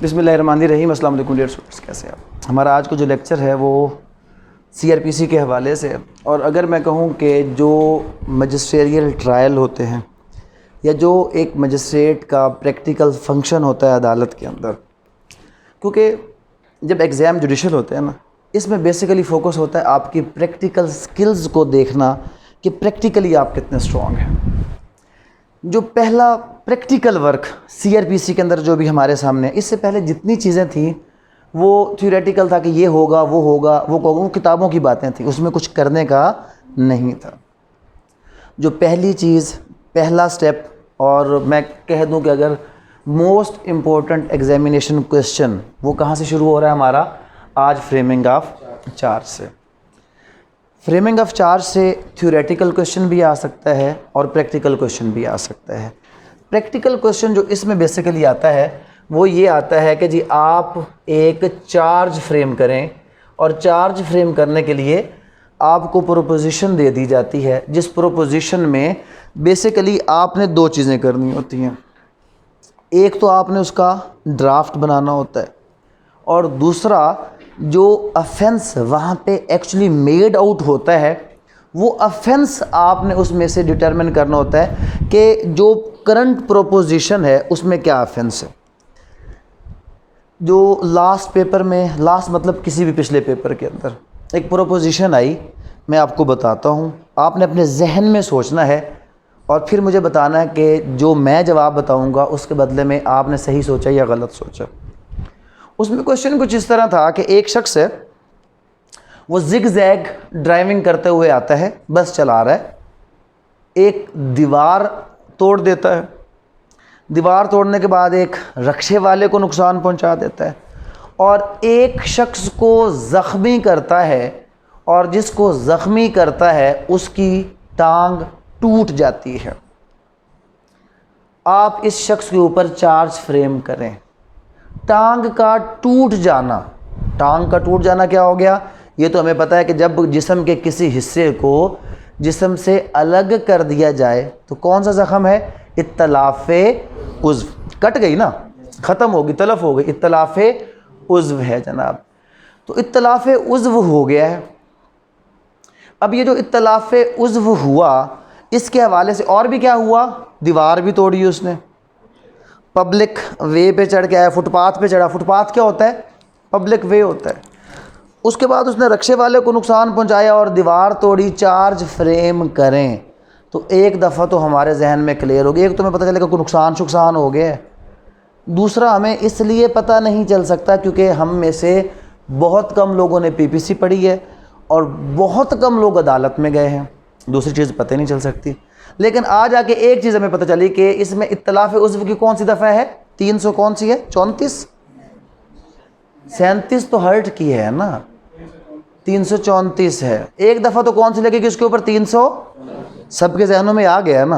बिस्मिल्लाहिर्रहमानिर्रहीम। अस्सलाम वालेकुम डियर स्टूडेंट्स, कैसे हैं आप। हमारा आज का जो लेक्चर है वो CRPC के हवाले से है। और अगर मैं कहूँ कि जो मजिस्ट्रियल ट्रायल होते हैं या जो एक मजिस्ट्रेट का प्रैक्टिकल फंक्शन होता है अदालत के अंदर, क्योंकि जब एग्ज़ाम जुडिशल होते हैं ना, इसमें बेसिकली फ़ोकस होता है आपकी प्रैक्टिकल स्किल्स को देखना कि प्रैक्टिकली आप कितने स्ट्रॉन्ग हैं। जो पहला प्रैक्टिकल वर्क CRPC के अंदर जो भी हमारे सामने, इससे पहले जितनी चीज़ें थी वो थ्योरेटिकल था कि ये होगा वो होगा वो किताबों की बातें थी, उसमें कुछ करने का नहीं था। जो पहली चीज़, पहला स्टेप, और मैं कह दूं कि अगर मोस्ट इम्पोर्टेंट एग्जामिनेशन क्वेश्चन वो कहाँ से शुरू हो रहा है हमारा आज, फ्रेमिंग ऑफ चार्ज से। फ्रेमिंग ऑफ चार्ज से थ्योरेटिकल क्वेश्चन भी आ सकता है और प्रैक्टिकल क्वेश्चन भी आ सकता है। प्रैक्टिकल क्वेश्चन जो इसमें बेसिकली आता है वो ये आता है कि जी आप एक चार्ज फ्रेम करें, और चार्ज फ्रेम करने के लिए आपको प्रोपोजिशन दे दी जाती है, जिस प्रोपोजिशन में बेसिकली आपने दो चीज़ें करनी होती हैं। एक तो आपने उसका ड्राफ्ट बनाना होता है, और दूसरा जो अफेंस वहाँ पे एक्चुअली मेड आउट होता है वो अफेंस आपने उसमें से डिटरमिन करना होता है कि जो करंट प्रोपोजिशन है उसमें क्या अफेंस है। जो लास्ट पेपर में, लास्ट मतलब किसी भी पिछले पेपर के अंदर एक प्रोपोजिशन आई, मैं आपको बताता हूँ, आपने अपने जहन में सोचना है और फिर मुझे बताना है कि जो मैं जवाब बताऊँगा उसके बदले में आपने सही सोचा या गलत सोचा। उसमें क्वेश्चन कुछ इस तरह था कि एक शख्स है, वो जिग जैग ड्राइविंग करते हुए आता है, बस चला रहा है, एक दीवार तोड़ देता है। दीवार तोड़ने के बाद एक रक्शे वाले को नुकसान पहुंचा देता है, और एक शख्स को ज़ख्मी करता है, और जिसको ज़ख्मी करता है उसकी टांग टूट जाती है। आप इस शख्स के ऊपर चार्ज फ्रेम करें। टांग का टूट जाना, टांग का टूट जाना क्या हो गया, ये तो हमें पता है कि जब जिस्म के किसी हिस्से को जिस्म से अलग कर दिया जाए तो कौन सा ज़ख़म है, इत्तलाफ़े उज़्व, कट गई ना, ख़त्म होगी, तलफ़ हो गई, इत्तलाफ़े उज़्व है जनाब। तो इत्तलाफ़े उज़्व हो गया है। अब ये जो इत्तलाफ़े उज़्व हुआ, इसके हवाले से और भी क्या हुआ, दीवार भी तोड़ी उसने, पब्लिक वे पे चढ़ के आया, फुटपाथ पे चढ़ा। फुटपाथ क्या होता है, पब्लिक वे होता है। उसके बाद उसने रक्शे वाले को नुकसान पहुंचाया और दीवार तोड़ी। चार्ज फ्रेम करें तो एक दफ़ा तो हमारे जहन में क्लियर हो गया, एक तो हमें पता चलेगा कोई नुकसान हो गया है, दूसरा हमें इसलिए पता नहीं चल सकता क्योंकि हम में से बहुत कम लोगों ने PPC पढ़ी है और बहुत कम लोग अदालत में गए हैं, दूसरी चीज़ पता नहीं चल सकती। लेकिन आज आके एक चीज़ हमें पता चली कि इसमें इत्तलाफ़ उज़्व की कौन सी दफ़ा है, 300 कौन सी है, 34, 37 तो हर्ट की है ना, 334 है। एक दफ़ा तो कौन सी लगेगी उसके ऊपर, 300, सबके जहनों में आ गया ना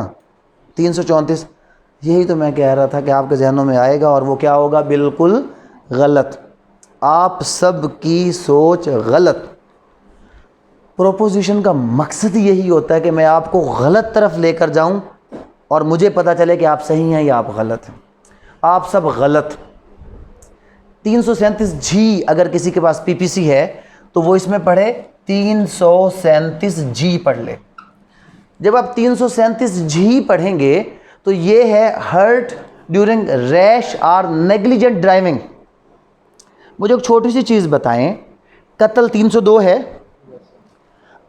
334। यही तो मैं कह रहा था कि आपके जहनों में आएगा और वो क्या होगा, बिल्कुल गलत। आप सब की सोच गलत। प्रोपोजिशन का मकसद यही होता है कि मैं आपको गलत तरफ लेकर जाऊं और मुझे पता चले कि आप सही हैं या आप गलत हैं। आप सब गलत। 337 जी अगर किसी के पास PPC है तो वो इसमें पढ़े 337 जी पढ़ ले। जब आप 337 जी पढ़ेंगे तो ये है हर्ट ड्यूरिंग रैश और नेग्लिजेंट ड्राइविंग। मुझे एक छोटी सी चीज़ बताएं, कत्ल 302 है,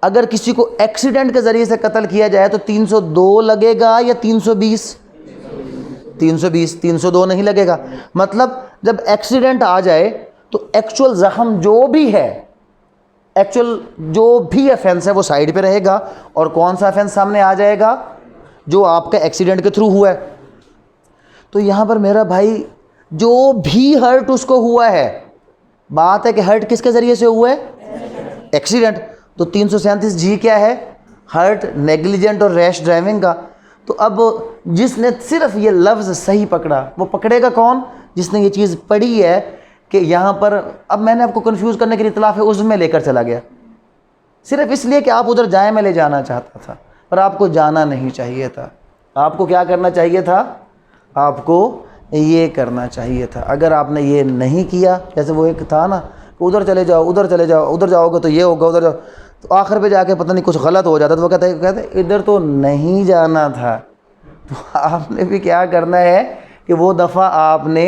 अगर किसी को एक्सीडेंट के ज़रिए से कत्ल किया जाए तो 302 लगेगा या 320? 320, 302 नहीं लगेगा। मतलब जब एक्सीडेंट आ जाए तो एक्चुअल ज़ख्म जो भी है, एक्चुअल जो भी ऑफेंस है वो साइड पे रहेगा, और कौन सा ऑफेंस सामने आ जाएगा, जो आपका एक्सीडेंट के थ्रू हुआ है। तो यहाँ पर मेरा भाई जो भी हर्ट उसको हुआ है, बात है कि हर्ट किसके ज़रिए से हुआ है, एक्सीडेंट। तो 337 जी क्या है, हर्ट, नेग्लिजेंट और रैश ड्राइविंग का। तो अब जिसने सिर्फ ये लफ्ज़ सही पकड़ा, वो पकड़ेगा कौन, जिसने ये चीज़ पढ़ी है कि यहाँ पर, अब मैंने आपको कंफ्यूज करने के लिए इत्तलाफ़ उज़्व में लेकर चला गया, सिर्फ इसलिए कि आप उधर जाए, मैं ले जाना चाहता था, पर आपको जाना नहीं चाहिए था। आपको क्या करना चाहिए था, आपको ये करना चाहिए था। अगर आपने ये नहीं किया, जैसे वो एक था ना, उधर चले जाओ, उधर चले जाओ, उधर जाओगे तो ये होगा, उधर जाओ, तो आखिर पे जाके पता नहीं कुछ गलत हो जाता, तो वो कहते इधर तो नहीं जाना था। तो आपने भी क्या करना है कि वो दफ़ा आपने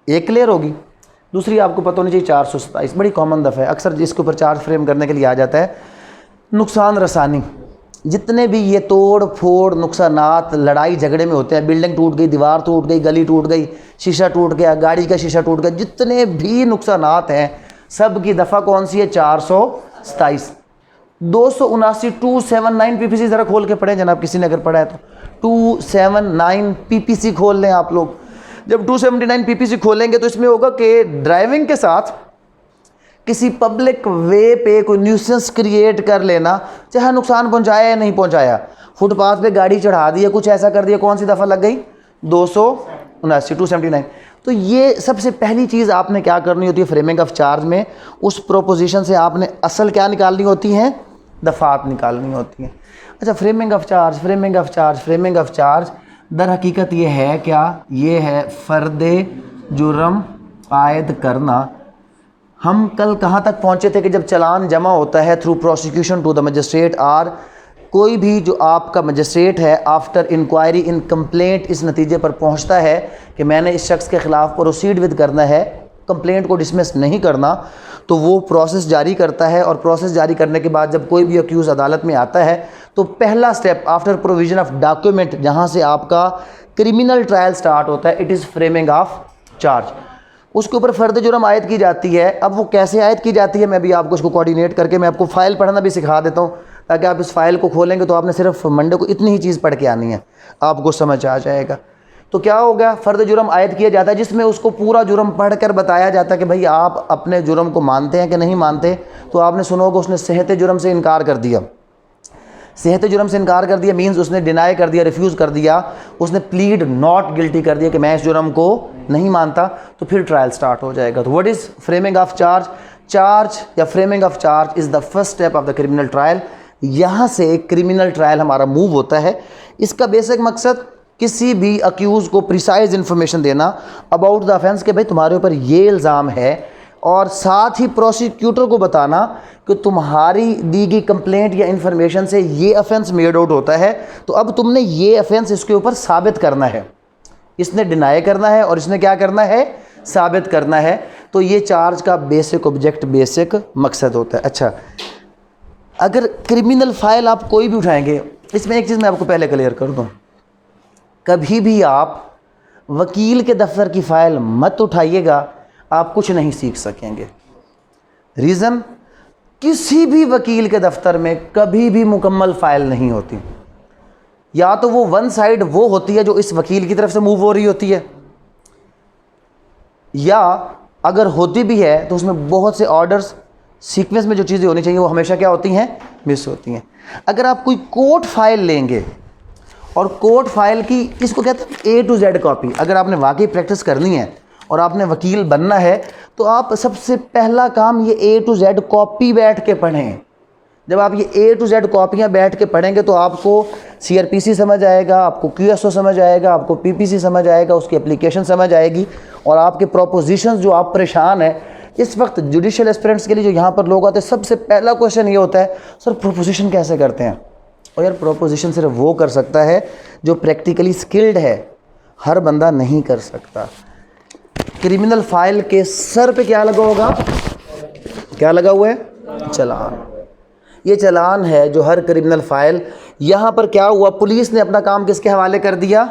एक क्लियर होगी। दूसरी आपको पता होनी चाहिए 427, बड़ी कॉमन दफ़ा है, अक्सर जिसके ऊपर चार्ज फ्रेम करने के लिए आ जाता है, नुकसान रसानी। जितने भी ये तोड़ फोड़ नुकसानात लड़ाई झगड़े में होते हैं, बिल्डिंग टूट गई, दीवार टूट गई, गली टूट गई, शीशा टूट गया, गाड़ी का शीशा टूट गया, जितने भी नुकसानात हैं सब की दफ़ा कौन सी है? 427। 279 279 पीपीसी ज़रा खोल के पढ़ें जनाब, किसी ने अगर पढ़ा है तो 279 पीपीसी खोल लें आप लोग। जब 279 पीपीसी खोलेंगे तो इसमें होगा कि ड्राइविंग के साथ किसी पब्लिक वे पे कोई न्यूसेंस क्रिएट कर लेना, चाहे नुकसान पहुंचाया या नहीं पहुंचाया, फुटपाथ पे गाड़ी चढ़ा दी, कुछ ऐसा कर दिया, कौन सी दफ़ा लग गई? 279। तो ये सबसे पहली चीज़ आपने क्या करनी होती है फ्रेमिंग ऑफ चार्ज में, उस प्रोपोजिशन से आपने असल क्या निकालनी होती हैं? दफ़ात निकालनी होती हैं। अच्छा, framing of charge, framing of charge, framing of charge दर हकीकत ये है क्या? ये है फ़र्द जुर्म आयद करना। हम कल कहाँ तक पहुँचे थे कि जब चालान जमा होता है through prosecution to the magistrate, आर कोई भी जो आपका मजिस्ट्रेट है आफ्टर इंक्वायरी इन कंप्लेंट इस नतीजे पर पहुँचता है कि मैंने इस शख्स के ख़िलाफ़ प्रोसीड विद करना है, कंप्लेंट को डिसमिस नहीं करना, तो वो प्रोसेस जारी करता है। और प्रोसेस जारी करने के बाद जब कोई भी अक्यूज़ अदालत में आता है तो पहला step after provision of document, जहाँ से आपका क्रिमिनल ट्रायल स्टार्ट होता है, it is framing of charge. उसके ऊपर फ़र्द जुर्म आयद की जाती है। अब वो कैसे आयद की जाती है, मैं भी आपको उसको कोऑर्डिनेट करके मैं आपको फ़ाइल पढ़ना भी सिखा देता हूँ, ताकि आप इस फ़ाइल को खोलेंगे तो आपने सिर्फ मंडे को इतनी ही चीज़ पढ़ के आनी है, आपको समझ आ जाएगा। तो क्या हो गया? फ़र्द जुर्म आयद किया जाता है, जिसमें उसको पूरा जुर्म पढ़ कर बताया जाता है कि भाई आप अपने जुर्म को मानते हैं कि नहीं मानते। तो आपने सुना होगा उसने सेहत जुर्म से इनकार कर दिया। सेहत जुर्म से इनकार कर दिया मीन्स उसने डिनाई कर दिया, रिफ्यूज़ कर दिया, उसने प्लीड नॉट गिल्टी कर दिया कि मैं इस जुर्म को नहीं मानता, तो फिर ट्रायल स्टार्ट हो जाएगा। तो what is framing of charge? Charge या framing of charge is the first step of the criminal trial. यहाँ से क्रिमिनल ट्रायल हमारा मूव होता है। इसका बेसिक मकसद किसी भी अक्यूज़ को प्रिसाइज इन्फॉर्मेशन देना अबाउट द ऑफेंस कि भाई तुम्हारे ऊपर ये इल्ज़ाम है, और साथ ही प्रोसिक्यूटर को बताना कि तुम्हारी दी गई कंप्लेंट या इन्फॉर्मेशन से ये ऑफेंस मेड आउट होता है, तो अब तुमने ये ऑफेंस इसके ऊपर साबित करना है। इसने डिनाई करना है और इसने क्या करना है? साबित करना है। तो ये चार्ज का बेसिक ऑब्जेक्ट, बेसिक मकसद होता है। अच्छा, अगर क्रिमिनल फाइल आप कोई भी उठाएंगे, इसमें एक चीज़ मैं आपको पहले क्लियर कर दूँ, कभी भी आप वकील के दफ्तर की फ़ाइल मत उठाइएगा, आप कुछ नहीं सीख सकेंगे। रीज़न, किसी भी वकील के दफ्तर में कभी भी मुकम्मल फ़ाइल नहीं होती। या तो वो वन साइड वो होती है जो इस वकील की तरफ से मूव हो रही होती है, या अगर होती भी है तो उसमें बहुत से ऑर्डर्स सीक्वेंस में जो चीज़ें होनी चाहिए वो हमेशा क्या होती हैं? मिस होती हैं। अगर आप कोई कोर्ट फाइल लेंगे और कोर्ट फाइल की, इसको कहते हैं A to Z कॉपी, अगर आपने वाकई प्रैक्टिस करनी है और आपने वकील बनना है तो आप सबसे पहला काम ये A to Z कॉपी बैठ के पढ़ें। जब आप ये A to Z कॉपियाँ बैठ के पढ़ेंगे तो आपको CRPC समझ आएगा, आपको QSO समझ आएगा, आपको PPC समझ आएगा, उसकी एप्लीकेशन समझ आएगी, और आपके प्रोपोजिशंस जो आप परेशान हैं इस वक्त जुडिशल एस्पिरेंट्स के लिए जो यहाँ पर लोग आते हैं, सबसे पहला क्वेश्चन ये होता है सर प्रोपोजिशन कैसे करते हैं? और यार प्रोपोजिशन सिर्फ वो कर सकता है जो प्रैक्टिकली स्किल्ड है, हर बंदा नहीं कर सकता। क्रिमिनल फाइल के सर पे क्या लगा होगा? क्या लगा हुआ है? चालान। ये चालान है जो हर क्रिमिनल फाइल, यहाँ पर क्या हुआ, पुलिस ने अपना काम किसके हवाले कर दिया?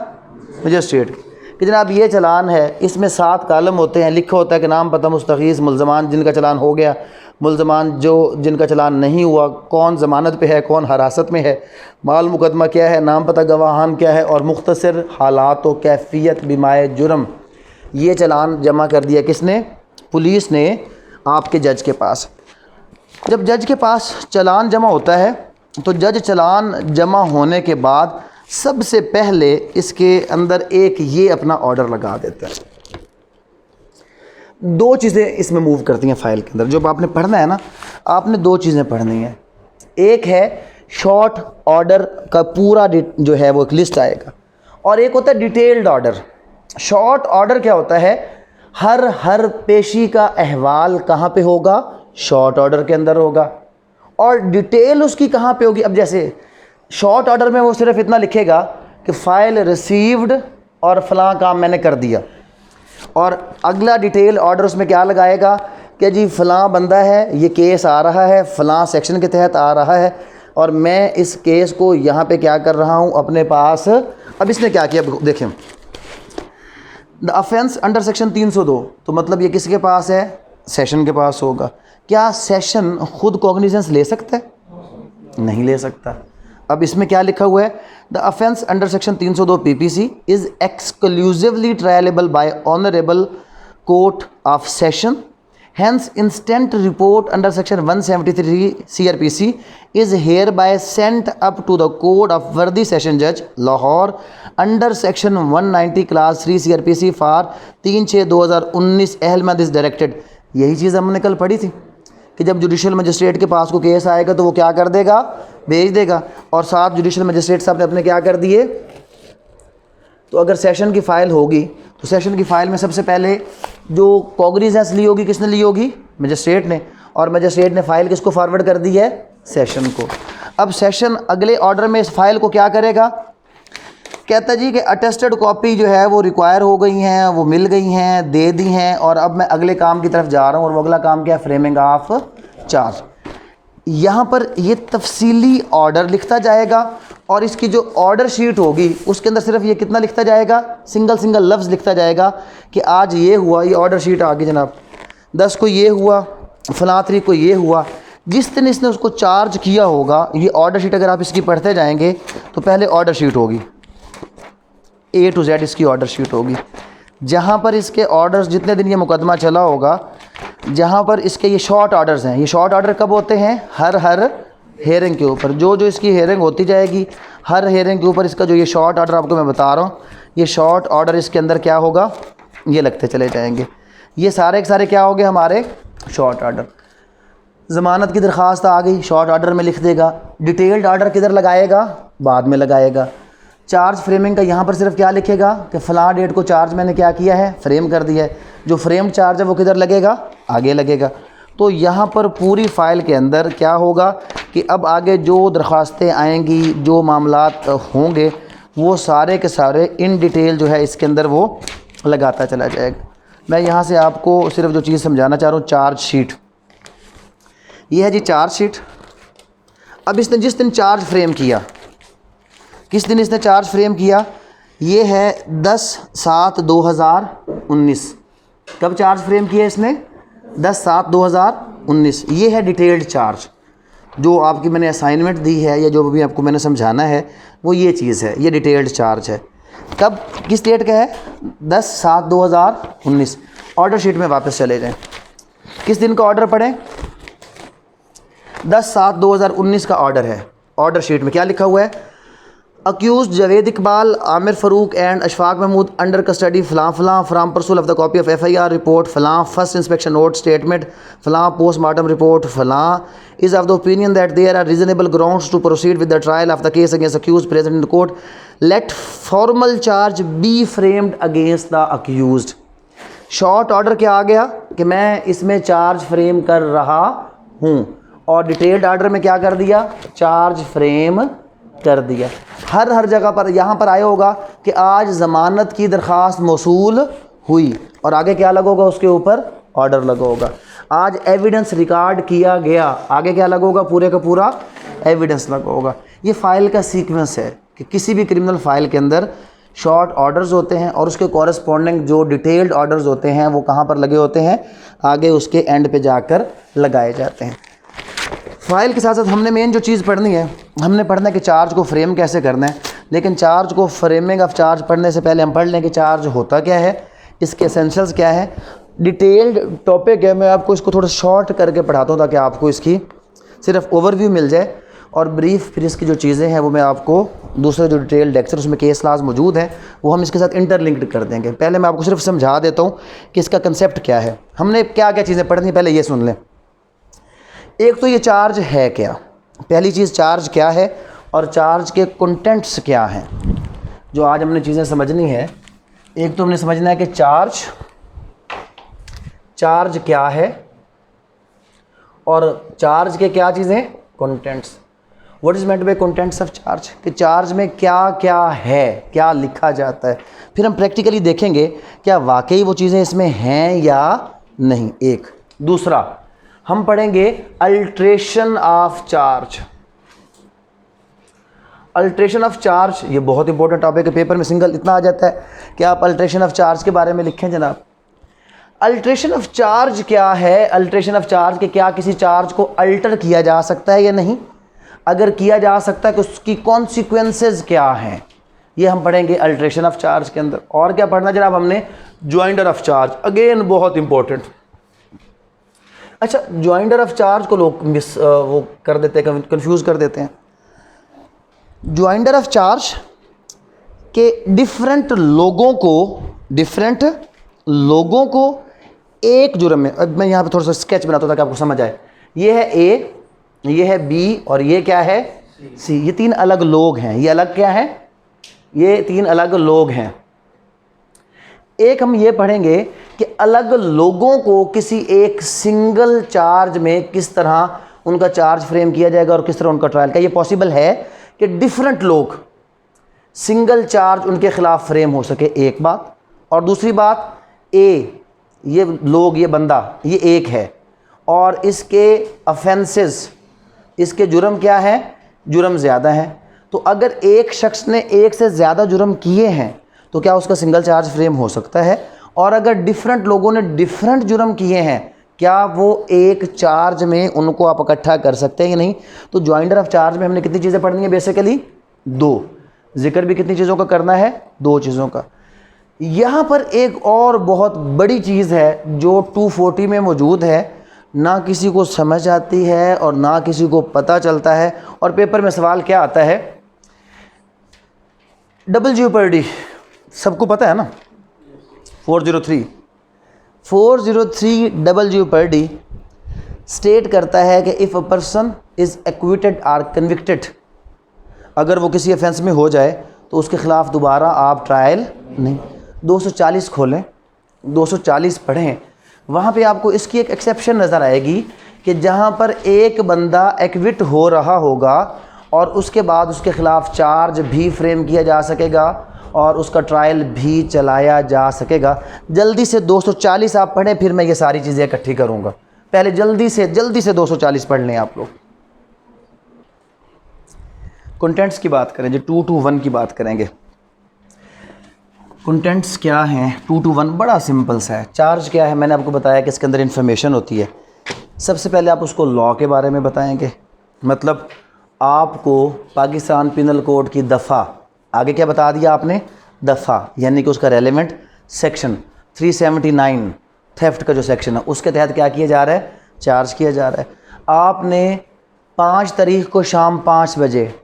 मजिस्ट्रेट कि जनाब ये चालान है, इसमें 7 कालम होते हैं, लिखा होता है कि नाम, पता, मुस्तगीज़, मुल्ज़मान जिनका चालान हो गया, मुल्ज़मान जिनका चालान नहीं हुआ, कौन ज़मानत पे है, कौन हिरासत में है, माल मुकदमा क्या है, नाम पता गवाहान क्या है, और मुख्तसर हालात व कैफियत बिमाए जुर्म। ये चालान जमा कर दिया किसने? पुलिस ने आपके जज के पास। जब जज के पास चालान जमा होता है तो जज चालान जमा होने के बाद सबसे पहले इसके अंदर एक ये अपना ऑर्डर लगा देता है। 2 चीज़ें इसमें मूव करती हैं फ़ाइल के अंदर, जब आपने पढ़ना है ना, आपने 2 चीज़ें पढ़नी हैं। एक है शॉर्ट ऑर्डर का पूरा जो है वो एक लिस्ट आएगा, और एक होता है डिटेल्ड ऑर्डर। शॉर्ट ऑर्डर क्या होता है, हर पेशी का अहवाल कहाँ पे होगा, शॉर्ट ऑर्डर के अंदर होगा, और डिटेल उसकी कहाँ पे होगी। अब जैसे शॉर्ट ऑर्डर में वो सिर्फ इतना लिखेगा कि फ़ाइल रिसीव्ड और फ़लाँ काम मैंने कर दिया, और अगला डिटेल ऑर्डर उसमें क्या लगाएगा कि जी फ़लाँ बंदा है, ये केस आ रहा है, फ़लाँ सेक्शन के तहत आ रहा है, और मैं इस केस को यहाँ पे क्या कर रहा हूँ अपने पास। अब इसने क्या किया देखें, द ऑफेंस अंडर सेक्शन 302, तो मतलब ये किसके पास है, सेशन के पास होगा। क्या सेशन खुद कॉग्निजेंस ले सकता है, नहीं ले सकता। अब इसमें क्या लिखा हुआ है, the offence under section 302 PPC is exclusively triable by honourable court of session, hence instant report under section 173 CRPC is hereby sent up to the court of worthy session judge Lahore under section 190 class 3 CRPC for 3/6/2019 अहलमद is directed. यही चीज़ हमने कल पढ़ी थी कि जब judicial magistrate के पास को case आएगा तो वो क्या कर देगा, भेज देगा, और साथ जुडिशल मजिस्ट्रेट साहब ने अपने क्या कर दिए। तो अगर सेशन की फ़ाइल होगी तो सेशन की फ़ाइल में सबसे पहले जो कॉग्निजेंस ली होगी किसने ली होगी, मजिस्ट्रेट ने, और मजिस्ट्रेट ने फ़ाइल किसको फॉरवर्ड कर दी है, सेशन को। अब सेशन अगले ऑर्डर में इस फाइल को क्या करेगा, कहता जी कि अटेस्टेड कॉपी जो है वो रिक्वायर हो गई हैं, वो मिल गई हैं, दे दी हैं, और अब मैं अगले काम की तरफ जा रहा हूँ, और वो अगला काम क्या है, फ्रेमिंग ऑफ चार्ज। यहाँ पर ये तफसीली ऑर्डर लिखता जाएगा, और इसकी जो ऑर्डर शीट होगी उसके अंदर सिर्फ ये कितना लिखता जाएगा, सिंगल लफ्ज़ लिखता जाएगा कि आज ये हुआ, ये ऑर्डर शीट आ गई जनाब, 10 को ये हुआ, फलां तारीख को ये हुआ। जिस दिन इसने उसको चार्ज किया होगा, ये ऑर्डर शीट अगर आप इसकी पढ़ते जाएंगे तो पहले ऑर्डर शीट होगी, A to Z इसकी ऑर्डर शीट होगी, जहाँ पर इसके ऑर्डर्स जितने दिन ये मुकदमा चला होगा, जहाँ पर इसके ये शॉर्ट ऑर्डर्स हैं। ये शॉर्ट ऑर्डर कब होते हैं, हर हेयरिंग के ऊपर, जो इसकी हेयरिंग होती जाएगी, हर हेयरिंग के ऊपर इसका जो ये शॉर्ट ऑर्डर आपको मैं बता रहा हूँ, ये शॉर्ट ऑर्डर इसके अंदर क्या होगा, ये लगते चले जाएंगे। ये सारे के सारे क्या हो गए हमारे शॉर्ट ऑर्डर। ज़मानत की दरख्वास्त आ गई, शॉर्ट ऑर्डर में लिख देगा। डिटेल्ड ऑर्डर किधर लगाएगा, बाद में लगाएगा। चार्ज फ्रेमिंग का यहाँ पर सिर्फ क्या लिखेगा कि फ़लाँ डेट को चार्ज मैंने क्या किया है, फ्रेम कर दिया है। जो फ्रेम चार्ज है वो किधर लगेगा, आगे लगेगा। तो यहाँ पर पूरी फ़ाइल के अंदर क्या होगा कि अब आगे जो दरख्वास्तें आएंगी, जो मामलात होंगे, वो सारे के सारे इन डिटेल जो है इसके अंदर वो लगाता चला जाएगा। मैं यहाँ से आपको सिर्फ जो चीज़ समझाना चाह रहा हूँ, चार्ज शीट, ये है जी चार्ज शीट। अब इसने जिस दिन चार्ज फ्रेम किया, किस दिन इसने चार्ज फ्रेम किया, ये है 10/7/2019। कब चार्ज फ्रेम किया इसने, 10/7/2019। ये है डिटेल्ड चार्ज, जो आपकी मैंने असाइनमेंट दी है या जो भी आपको मैंने समझाना है वो ये चीज़ है, ये डिटेल्ड चार्ज है। कब, किस डेट का है, 10/7/2019। ऑर्डर शीट में वापस चले जाएं, किस दिन का ऑर्डर पढ़ें, 10/7/2019 का ऑर्डर है। ऑर्डर शीट में क्या लिखा हुआ है, accuse Javed Iqbal, Aamir Farooq and Ashfaq Mahmood under custody फ़लाँ फ़लाँ from perusal of the copy of FIR report फ़लाँ फर्स्ट इंस्पेक्शन नोट स्टेटमेंट फ़लाँ पोस्टमार्टम रिपोर्ट फ़लाँ is of the opinion that there are reasonable grounds to proceed with the trial of the case against accuse present in the court, let formal charge be framed against the accused. Short order क्या आ गया कि मैं इसमें charge frame कर रहा हूँ, और डिटेल्ड ऑर्डर में क्या कर दिया, चार्ज फ्रेम कर दिया। हर जगह पर यहाँ पर आया होगा कि आज ज़मानत की दरख्वास्त मौसूल हुई, और आगे क्या लगा होगा, उसके ऊपर ऑर्डर लगा होगा। आज एविडेंस रिकॉर्ड किया गया, आगे क्या लगा होगा, पूरे का पूरा एविडेंस लगा होगा। ये फ़ाइल का सीक्वेंस है कि किसी भी क्रिमिनल फाइल के अंदर शॉर्ट ऑर्डर्स होते हैं, और उसके कॉरस्पॉन्डिंग जो डिटेल्ड ऑर्डर्स होते हैं वो कहाँ पर लगे होते हैं, आगे उसके एंड पे जाकर लगाए जाते हैं। फ़ाइल के साथ साथ हमने मेन जो चीज़ पढ़नी है, हमने पढ़ना है कि चार्ज को फ्रेम कैसे करना है। लेकिन चार्ज को फ्रेमिंग ऑफ चार्ज पढ़ने से पहले हम पढ़ लें कि चार्ज होता क्या है, इसके एसेंशियल्स क्या है। डिटेल्ड टॉपिक है, मैं आपको इसको थोड़ा शॉर्ट करके पढ़ाता हूँ ताकि आपको इसकी सिर्फ ओवरव्यू मिल जाए, और ब्रीफ फिर इसकी जो चीज़ें हैं वो मैं आपको दूसरे जो डिटेल लेक्चर उसमें केस लाज मौजूद हैं वो हम इसके साथ इंटरलिंक्ड कर देंगे। पहले मैं आपको सिर्फ समझा देता हूँ कि इसका कंसेप्ट क्या है, हमने क्या क्या चीज़ें पढ़नी, पहले ये सुन लें। एक तो ये चार्ज है क्या, पहली चीज़ चार्ज क्या है और चार्ज के कंटेंट्स क्या हैं, जो आज हमने चीज़ें समझनी है एक तो हमने समझना है कि चार्ज क्या है और चार्ज के क्या चीज़ें, contents. What is meant by contents of charge, कि चार्ज में क्या क्या है, क्या लिखा जाता है। फिर हम प्रैक्टिकली देखेंगे क्या वाकई वो चीज़ें इसमें हैं या नहीं। एक दूसरा हम पढ़ेंगे alteration of charge. Alteration of charge ये बहुत इंपॉर्टेंट टॉपिक है, पेपर में सिंगल इतना आ जाता है कि आप अल्ट्रेशन ऑफ चार्ज के बारे में लिखें जनाब। अल्ट्रेशन ऑफ चार्ज क्या है, अल्ट्रेशन ऑफ चार्ज के क्या किसी चार्ज को अल्टर किया जा सकता है या नहीं, अगर किया जा सकता है तो उसकी कॉन्सिक्वेंसेस क्या हैं, ये हम पढ़ेंगे अल्ट्रेशन ऑफ चार्ज के अंदर। और क्या पढ़ना जनाब हमने, ज्वाइंटर ऑफ चार्ज, अगेन बहुत इंपॉर्टेंट। अच्छा, ज्वाइंटर ऑफ चार्ज को लोग वो कर देते हैं, कंफ्यूज कर देते हैं। ज्वाइंटर ऑफ चार्ज के डिफरेंट लोगों को एक जुर्म में, अब मैं यहाँ पे थोड़ा सा स्केच बनाता हूँ ताकि आपको समझ आए। ये है ए, ये है बी और ये क्या है, सी। ये तीन अलग लोग हैं, ये अलग क्या है, ये तीन अलग लोग हैं। एक हम ये पढ़ेंगे कि अलग लोगों को किसी एक सिंगल चार्ज में किस तरह उनका चार्ज फ्रेम किया जाएगा और किस तरह उनका ट्रायल। क्या ये पॉसिबल है कि डिफरेंट लोग सिंगल चार्ज उनके खिलाफ फ्रेम हो सके, एक बात। और दूसरी बात, ए ये लोग, ये बंदा, ये एक है और इसके अफेंसेस, इसके जुर्म क्या है, जुर्म ज़्यादा है। तो अगर एक शख्स ने एक से ज़्यादा जुर्म किए हैं तो क्या उसका सिंगल चार्ज फ्रेम हो सकता है। और अगर डिफरेंट लोगों ने डिफरेंट जुर्म किए हैं, क्या वो एक चार्ज में उनको आप इकट्ठा कर सकते हैं या नहीं। तो ज्वाइंटर ऑफ चार्ज में हमने कितनी चीज़ें पढ़नी है, बेसिकली दो। जिक्र भी कितनी चीज़ों का करना है, दो चीज़ों का। यहाँ पर एक और बहुत बड़ी चीज़ है जो 240 में मौजूद है, ना किसी को समझ आती है और ना किसी को पता चलता है। और पेपर में सवाल क्या आता है, डबल जेओपर्डी सबको पता है ना, 403 डबल जेओपर्डी स्टेट करता है कि if a person is acquitted और कन्विक्टेड, अगर वो किसी ऑफेंस में हो जाए तो उसके ख़िलाफ़ दोबारा आप ट्रायल नहीं। 240 खोलें, 240 पढ़ें, वहाँ पे आपको इसकी एक एक्सेप्शन नज़र आएगी कि जहाँ पर एक बंदा एक्विट हो रहा होगा और उसके बाद उसके ख़िलाफ़ चार्ज भी फ्रेम किया जा सकेगा और उसका ट्रायल भी चलाया जा सकेगा। जल्दी से 240 आप पढ़ें, फिर मैं ये सारी चीज़ें इकट्ठी करूँगा। पहले जल्दी से 240 पढ़ लें आप लोग। कंटेंट्स की बात करें, जो 2 to 1 की बात करेंगे। कंटेंट्स क्या हैं, 2 to 1 बड़ा सिंपल सा है। चार्ज क्या है, मैंने आपको बताया कि इसके अंदर इन्फॉर्मेशन होती है। सबसे पहले आप उसको लॉ के बारे में बताएंगे, मतलब आपको पाकिस्तान पिनल कोड की दफ़ा, आगे क्या बता दिया आपने, दफ़ा, यानी कि उसका रेलेवेंट सेक्शन 379 थेफ्ट का जो सेक्शन है उसके तहत क्या किया जा रहा है, चार्ज किया जा रहा है। आपने 5 तारीख को शाम 5 बजे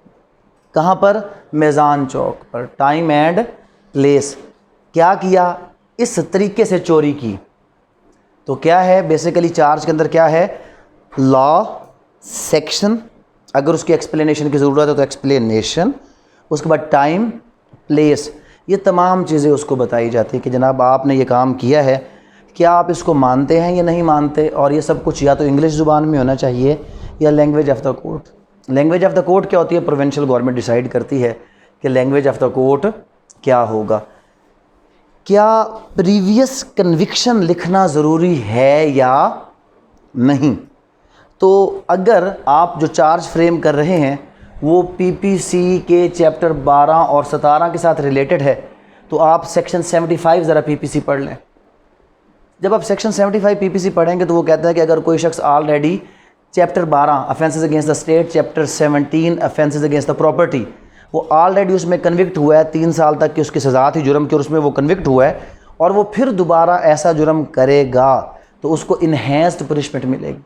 कहाँ पर, मैज़ान चौक पर, टाइम एंड प्लेस, क्या किया, इस तरीके से चोरी की। तो क्या है बेसिकली चार्ज के अंदर क्या है, लॉ, सेक्शन, अगर उसकी एक्सप्लेनेशन की ज़रूरत है तो एक्सप्लेनेशन, उसके बाद टाइम, प्लेस, ये तमाम चीज़ें उसको बताई जाती है कि जनाब आपने ये काम किया है, क्या आप इसको मानते हैं या नहीं मानते। और ये सब कुछ या तो इंग्लिश ज़ुबान में होना चाहिए या language of the court. Language of the court क्या होती है, प्रोविंशियल गवर्नमेंट डिसाइड करती है कि लैंग्वेज ऑफ द कोर्ट क्या होगा। क्या प्रीवियस कन्विक्शन लिखना ज़रूरी है या नहीं। तो अगर आप जो चार्ज फ्रेम कर रहे हैं वो पीपीसी के चैप्टर 12 और 17 के साथ रिलेटेड है तो आप सेक्शन 75 ज़रा पीपीसी पढ़ लें। जब आप सेक्शन 75 पीपीसी पढ़ेंगे तो वो कहता है कि अगर कोई शख्स already chapter 12 offences against the state, chapter 17 offences against the property, वो ऑलरेडी उसमें कन्विक्ट हुआ है, 3 साल तक की उसकी सज़ा थी जुर्म की और उसमें वो कन्विक्ट हुआ है और वो फिर दोबारा ऐसा जुर्म करेगा तो उसको इन्हेंस्ड पनिशमेंट मिलेगी।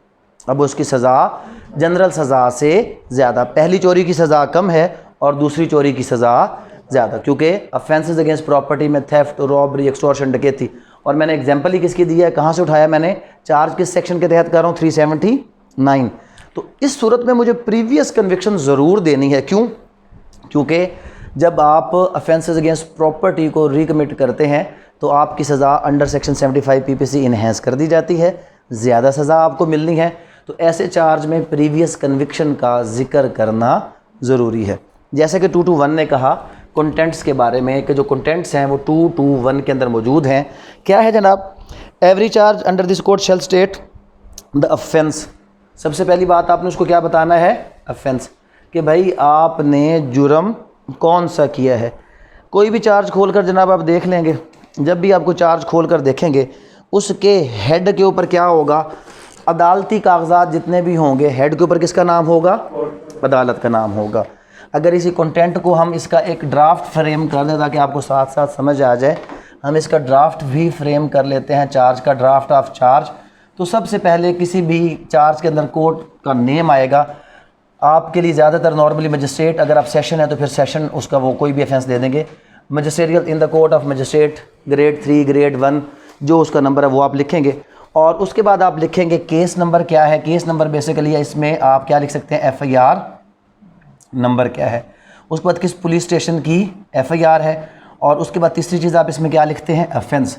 अब उसकी सज़ा जनरल सज़ा से ज़्यादा, पहली चोरी की सज़ा कम है और दूसरी चोरी की सज़ा ज़्यादा, क्योंकि अफेंसेस अगेंस्ट प्रॉपर्टी में थेफ्ट, रॉबरी, एक्सटॉर्शन, डकैती, और मैंने एग्जांपल ही किसकी दी है, कहाँ से उठाया मैंने, चार्ज किस सेक्शन के तहत कर रहा हूँ, 379। तो इस सूरत में मुझे प्रीवियस कन्विक्शन ज़रूर देनी है। क्यों? क्योंकि जब आप ऑफेंसेस अगेंस्ट प्रॉपर्टी को रिकमिट करते हैं तो आपकी सज़ा अंडर सेक्शन 75 पीपीसी इन्हेंस कर दी जाती है, ज़्यादा सज़ा आपको मिलनी है। तो ऐसे चार्ज में प्रीवियस कन्विक्शन का जिक्र करना ज़रूरी है। जैसे कि 221 ने कहा कंटेंट्स के बारे में कि जो कंटेंट्स हैं वो 221 के अंदर मौजूद हैं। क्या है जनाब? Every charge under this code shall state the offence. सबसे पहली बात आपने उसको क्या बताना है? ऑफेंस, कि भाई आपने जुर्म कौन सा किया है। कोई भी चार्ज खोलकर जनाब आप देख लेंगे, जब भी आपको चार्ज खोलकर देखेंगे उसके हेड के ऊपर क्या होगा? अदालती कागजात जितने भी होंगे हेड के ऊपर किसका नाम होगा? अदालत का नाम होगा। अगर इसी कंटेंट को हम इसका एक ड्राफ्ट फ्रेम कर दें ताकि आपको साथ साथ समझ आ जाए, हम इसका ड्राफ्ट भी फ्रेम कर लेते हैं, चार्ज का ड्राफ्ट ऑफ चार्ज। तो सबसे पहले किसी भी चार्ज के अंदर कोर्ट का नेम आएगा। आपके लिए ज़्यादातर नॉर्मली मजिस्ट्रेट, अगर आप सेशन है तो फिर सेशन उसका वो कोई भी ऑफेंस दे देंगे। Magisterial in the court of magistrate grade 3 grade 1 जो उसका नंबर है वो आप लिखेंगे, और उसके बाद आप लिखेंगे केस नंबर क्या है। केस नंबर बेसिकली है, इसमें आप क्या लिख सकते हैं? FIR नंबर क्या है। उसके बाद किस पुलिस स्टेशन की FIR है, और उसके बाद तीसरी चीज़ आप इसमें क्या लिखते हैं? ऑफेंस।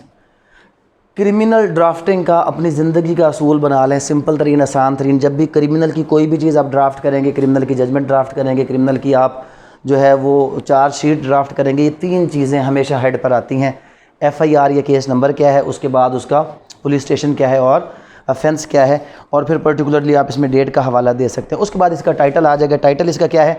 क्रिमिनल ड्राफ्टिंग का अपनी ज़िंदगी का असूल बना लें, सिंपल तरीन, आसान तरीन। जब भी क्रिमिनल की कोई भी चीज़ आप ड्राफ्ट करेंगे, क्रिमिनल की जजमेंट ड्राफ्ट करेंगे, क्रिमिनल की आप जो है वो चार्जशीट ड्राफ्ट करेंगे, ये 3 चीज़ें हमेशा हेड पर आती हैं। FIR या केस नंबर क्या है, उसके बाद उसका पुलिस स्टेशन क्या है, और ऑफेंस क्या है, और फिर पर्टिकुलरली आप इसमें डेट का हवाला दे सकते हैं। उसके बाद इसका टाइटल आ जाएगा। टाइटल इसका क्या है?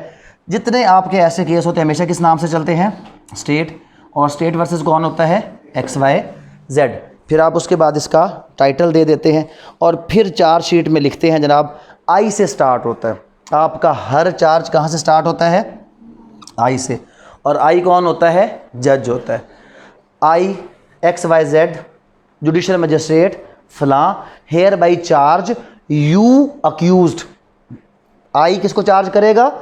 जितने आपके ऐसे केस होते हैं हमेशा किस नाम से चलते हैं? स्टेट। और स्टेट वर्सेस कौन होता है? XYZ। फिर आप उसके बाद इसका टाइटल दे देते हैं, और फिर चार्जशीट में लिखते हैं जनाब I से स्टार्ट होता है। आपका हर चार्ज कहाँ से स्टार्ट होता है? I से। और I कौन होता है? जज होता है। I XYZ जुडिशल मजिस्ट्रेट फलां here by charge you accused. I किसको चार्ज करेगा?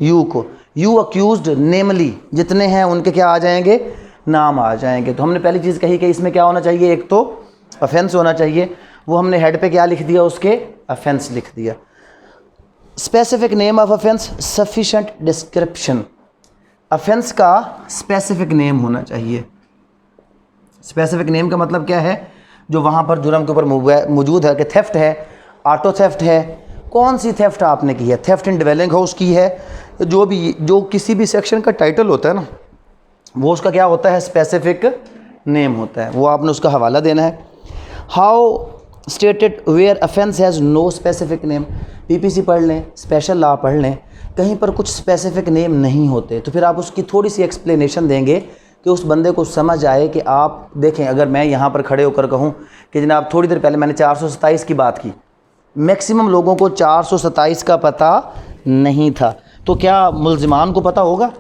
यू को। यू अक्यूज्ड नेमली जितने हैं उनके क्या आ जाएंगे? नाम आ जाएंगे। तो हमने पहली चीज़ कही कि इसमें क्या होना चाहिए? एक तो ऑफेंस होना चाहिए, वो हमने हेड पे क्या लिख दिया? उसके ऑफेंस लिख दिया। Specific name of offence, sufficient description. Offence का स्पेसिफिक नेम होना चाहिए। स्पेसिफिक नेम का मतलब क्या है? जो वहाँ पर जुर्म के ऊपर मौजूद है कि थेफ्ट है, ऑटो थेफ्ट है, कौन सी थेफ्ट आपने की है, थेफ्ट इन डिवेलिंग हाउस की है, जो किसी भी सेक्शन का टाइटल होता है ना, वो उसका क्या होता है? स्पेसिफिक नेम होता है, वो आपने उसका हवाला देना है। How stated where offence has no specific name. PPC पढ़ लें, स्पेशल लॉ पढ़ लें, कहीं पर कुछ स्पेसिफिक नेम नहीं होते तो फिर आप उसकी थोड़ी सी एक्सप्लेनेशन देंगे कि उस बंदे को समझ आए कि आप देखें, अगर मैं यहाँ पर खड़े होकर कहूँ कि जनाब थोड़ी देर पहले मैंने 427 की बात की, मैक्सिमम लोगों को 427 का पता नहीं था, तो क्या मुल्ज़िमान को पता होगा?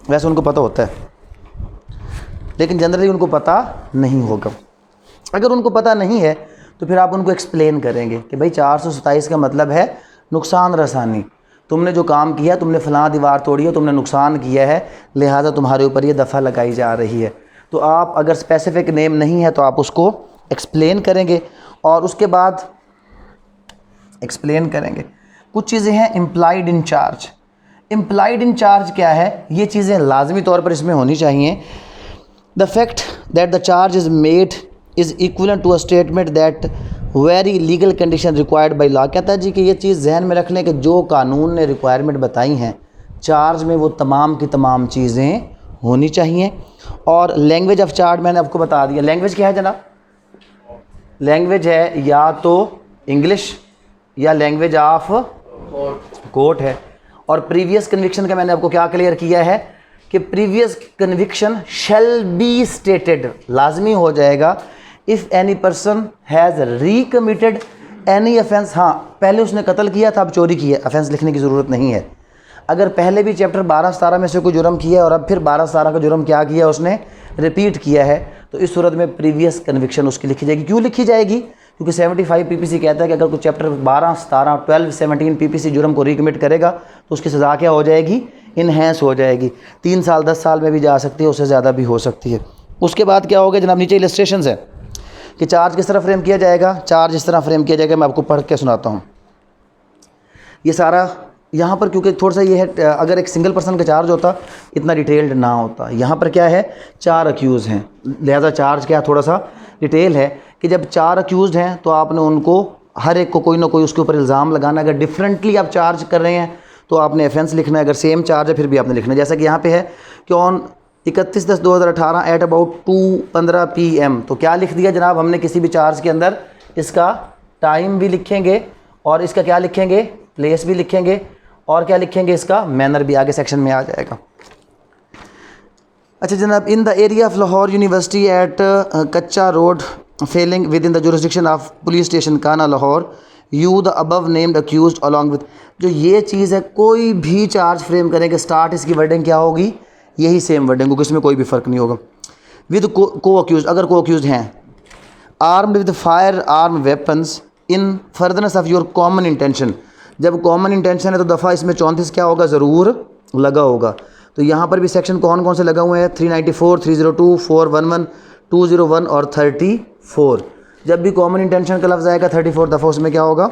वैसे उनको पता होता है, लेकिन जनरली उनको पता नहीं होगा। अगर उनको पता नहीं है तो फिर आप उनको एक्सप्लेन करेंगे कि भाई 427 का मतलब है नुकसान रसानी। तुमने जो काम किया, तुमने फ़लाँ दीवार तोड़ी है, तुमने नुकसान किया है, लिहाजा तुम्हारे ऊपर ये दफ़ा लगाई जा रही है। तो आप अगर स्पेसिफिक नेम नहीं है तो आप उसको एक्सप्लेन करेंगे, और उसके बाद एक्सप्लेन करेंगे। कुछ चीज़ें हैं implied in charge. Implied in charge क्या है? ये चीज़ें लाजमी तौर पर इसमें होनी चाहिए। The fact that the charge is made is equivalent to a statement that very legal condition required by law. कहता है जी कि ये चीज़ जहन में रख लें कि जो कानून ने रिक्वायरमेंट बताई हैं चार्ज में, वो तमाम की तमाम चीज़ें होनी चाहिए। और लैंग्वेज ऑफ चार्ज मैंने आपको बता दिया। लैंग्वेज क्या है जनाब? लैंग्वेज है या तो इंग्लिश या लैंग्वेज ऑफ कोर्ट है। और प्रीवियस कन्विक्शन का मैंने आपको क्या क्लियर किया है कि previous conviction shall be stated, लाजमी हो जाएगा, if any person has recommitted any offence. हाँ, पहले उसने कत्ल किया था, अब चोरी की है, ऑफेंस लिखने की ज़रूरत नहीं है। अगर पहले भी चैप्टर 12-17 में से कोई जुर्म किया है और अब फिर 12-17 का जुर्म क्या किया उसने? रिपीट किया है, तो इस सूरत में प्रीवियस कन्विक्शन उसकी लिखी जाएगी। क्यों लिखी जाएगी? क्योंकि 75 PPC कहता है कि अगर कोई चैप्टर 12-17, 12-17 PPC जुर्म को रिकमिट करेगा तो उसकी सज़ा क्या हो जाएगी? इन्हेंस हो जाएगी। 3 साल 10 साल में भी जा सकती है, उससे ज़्यादा भी हो सकती है। उसके बाद क्या होगा जनाब? नीचे इलस्ट्रेशंस है कि चार्ज किस तरह फ्रेम किया जाएगा। चार्ज इस तरह फ्रेम किया जाएगा, मैं आपको पढ़ के सुनाता हूँ। ये सारा यहाँ पर क्योंकि थोड़ा सा ये है, अगर एक सिंगल पर्सन का चार्ज होता इतना डिटेल्ड ना होता। यहाँ पर क्या है, 4 अक्यूज़ हैं, लिहाजा चार्ज क्या थोड़ा सा डिटेल है कि जब 4 अक्यूज़ हैं तो आपने उनको हर एक को कोई ना कोई उसके ऊपर इल्ज़ाम लगाना। अगर डिफरेंटली आप चार्ज कर रहे हैं तो आपने ऑफेंस लिखना है, अगर सेम चार्ज है फिर भी आपने लिखना है। जैसा कि यहाँ पे है कि ऑन 31/10/2018 एट अबाउट 2:15 PM, तो क्या लिख दिया जनाब हमने, किसी भी चार्ज के अंदर इसका टाइम भी लिखेंगे और इसका क्या लिखेंगे, प्लेस भी लिखेंगे और क्या लिखेंगे, इसका मैनर भी आगे सेक्शन में आ जाएगा। अच्छा जनाब, in the area of Lahore university at Kacha road falling within the jurisdiction of police station Kana Lahore you the above named accused along with, जो ये चीज़ है कोई भी चार्ज फ्रेम करेंगे स्टार्ट इसकी वर्डिंग क्या होगी, यही सेम वर्डिंग होगी, इसमें कोई भी फ़र्क नहीं होगा। विद को अक्यूज, अगर को अक्यूज हैं, armed with fire arm weapons in furtherness of your common intention, जब कॉमन इंटेंशन है तो दफ़ा इसमें 34 क्या होगा, ज़रूर लगा होगा। तो यहाँ पर भी सेक्शन कौन कौन से लगा हुए हैं, 394, 302, 411, 201 और 34। जब भी कॉमन इंटेंशन का लफ्ज़ आएगा 34 दफ़ा उसमें क्या होगा,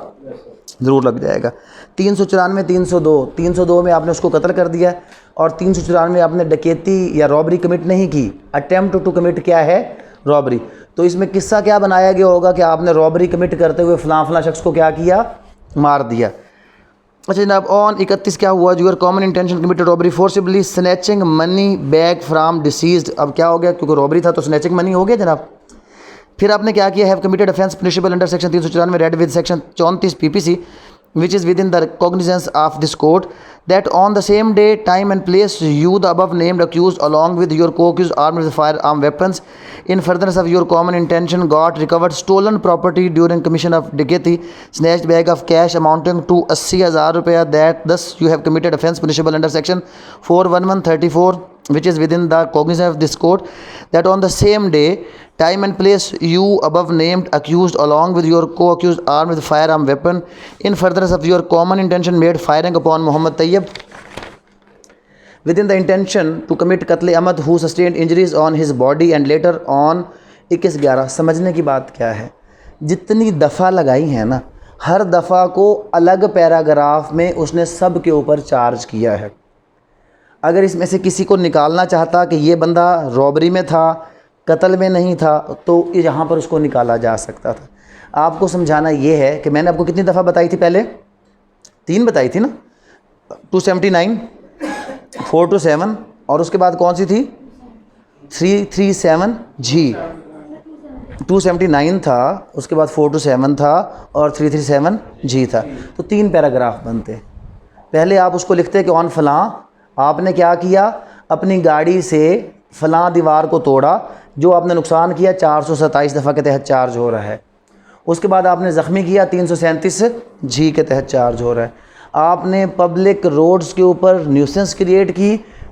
ज़रूर लग जाएगा। 394, 302 में आपने उसको कत्ल कर दिया और 394 में आपने डकैती या रॉबरी कमिट नहीं की, अटेम्प्ट टू कमिट क्या है, रॉबरी। तो इसमें किस्सा क्या बनाया गया होगा कि आपने रॉबरी कमिट करते हुए फ़लाँ शख्स को क्या किया, मार दिया। अच्छा जनाब, ऑन 31 क्या हुआ, your common intention committed robbery forcibly snatching money bag from deceased, अब क्या हो गया, क्योंकि रॉबरी था तो स्नैचिंग मनी हो गया जनाब। फिर आपने क्या किया, have committed offence punishable under section 394 read with section 34 PPC which is within the cognizance of this court, that on the same day, time and place you the above named accused along with your co-accused armed with firearm weapons in furtherance of your common intention got recovered stolen property during commission of dacoity, snatched bag of cash amounting to 80,000 rupees, that thus you have committed offence punishable under section 41134 which is within the cognizance of this court, that on the same day, time and place you above named accused along with your co-accused armed with firearm weapon in furtherance of your common intention made firing upon Muhammad Tayyib within the intention to commit Qatl Ahmad who sustained injuries on his body and later on 21/11। समझने की बात क्या है, जितनी दफ़ा लगाई है ना, हर दफ़ा को अलग पैराग्राफ में उसने सब के ऊपर चार्ज किया है। अगर इसमें से किसी को निकालना चाहता कि ये बंदा रॉबरी में था, कत्ल में नहीं था, तो यहाँ पर उसको निकाला जा सकता था। आपको समझाना ये है कि मैंने आपको कितनी दफ़ा बताई थी, पहले 3 बताई थी ना, 279, 427 और उसके बाद कौन सी थी, 337G, 279 था, उसके बाद 427 था और 337G था। तो 3 पैराग्राफ बनते। पहले आप उसको लिखते कि ऑन फलां आपने क्या किया, अपनी गाड़ी से फ़लाँ दीवार को तोड़ा, जो आपने नुकसान किया 427 दफ़ा के तहत चार्ज हो रहा है। उसके बाद आपने ज़ख्मी किया 337G के तहत चार्ज हो रहा है। आपने पब्लिक रोड्स के ऊपर न्यूसेंस क्रिएट की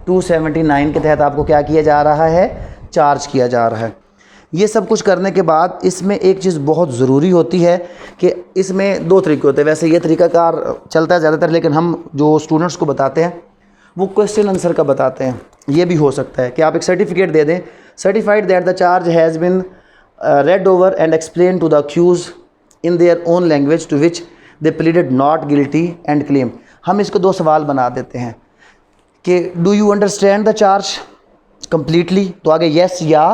279 के तहत आपको क्या किया जा रहा है, चार्ज किया जा रहा है। ये सब कुछ करने के बाद इसमें एक चीज़ बहुत ज़रूरी होती है कि इसमें 2 तरीके होते हैं। वैसे ये तरीक़ाकार चलता है ज़्यादातर, लेकिन हम जो स्टूडेंट्स को बताते हैं वो क्वेश्चन आंसर का बताते हैं। ये भी हो सकता है कि आप एक सर्टिफिकेट दे दें, certified that the charge has been read over and explain to the accused in their own language to which they pleaded not guilty and claim. हम इसको 2 सवाल बना देते हैं कि do you understand the charge completely, तो आगे yes या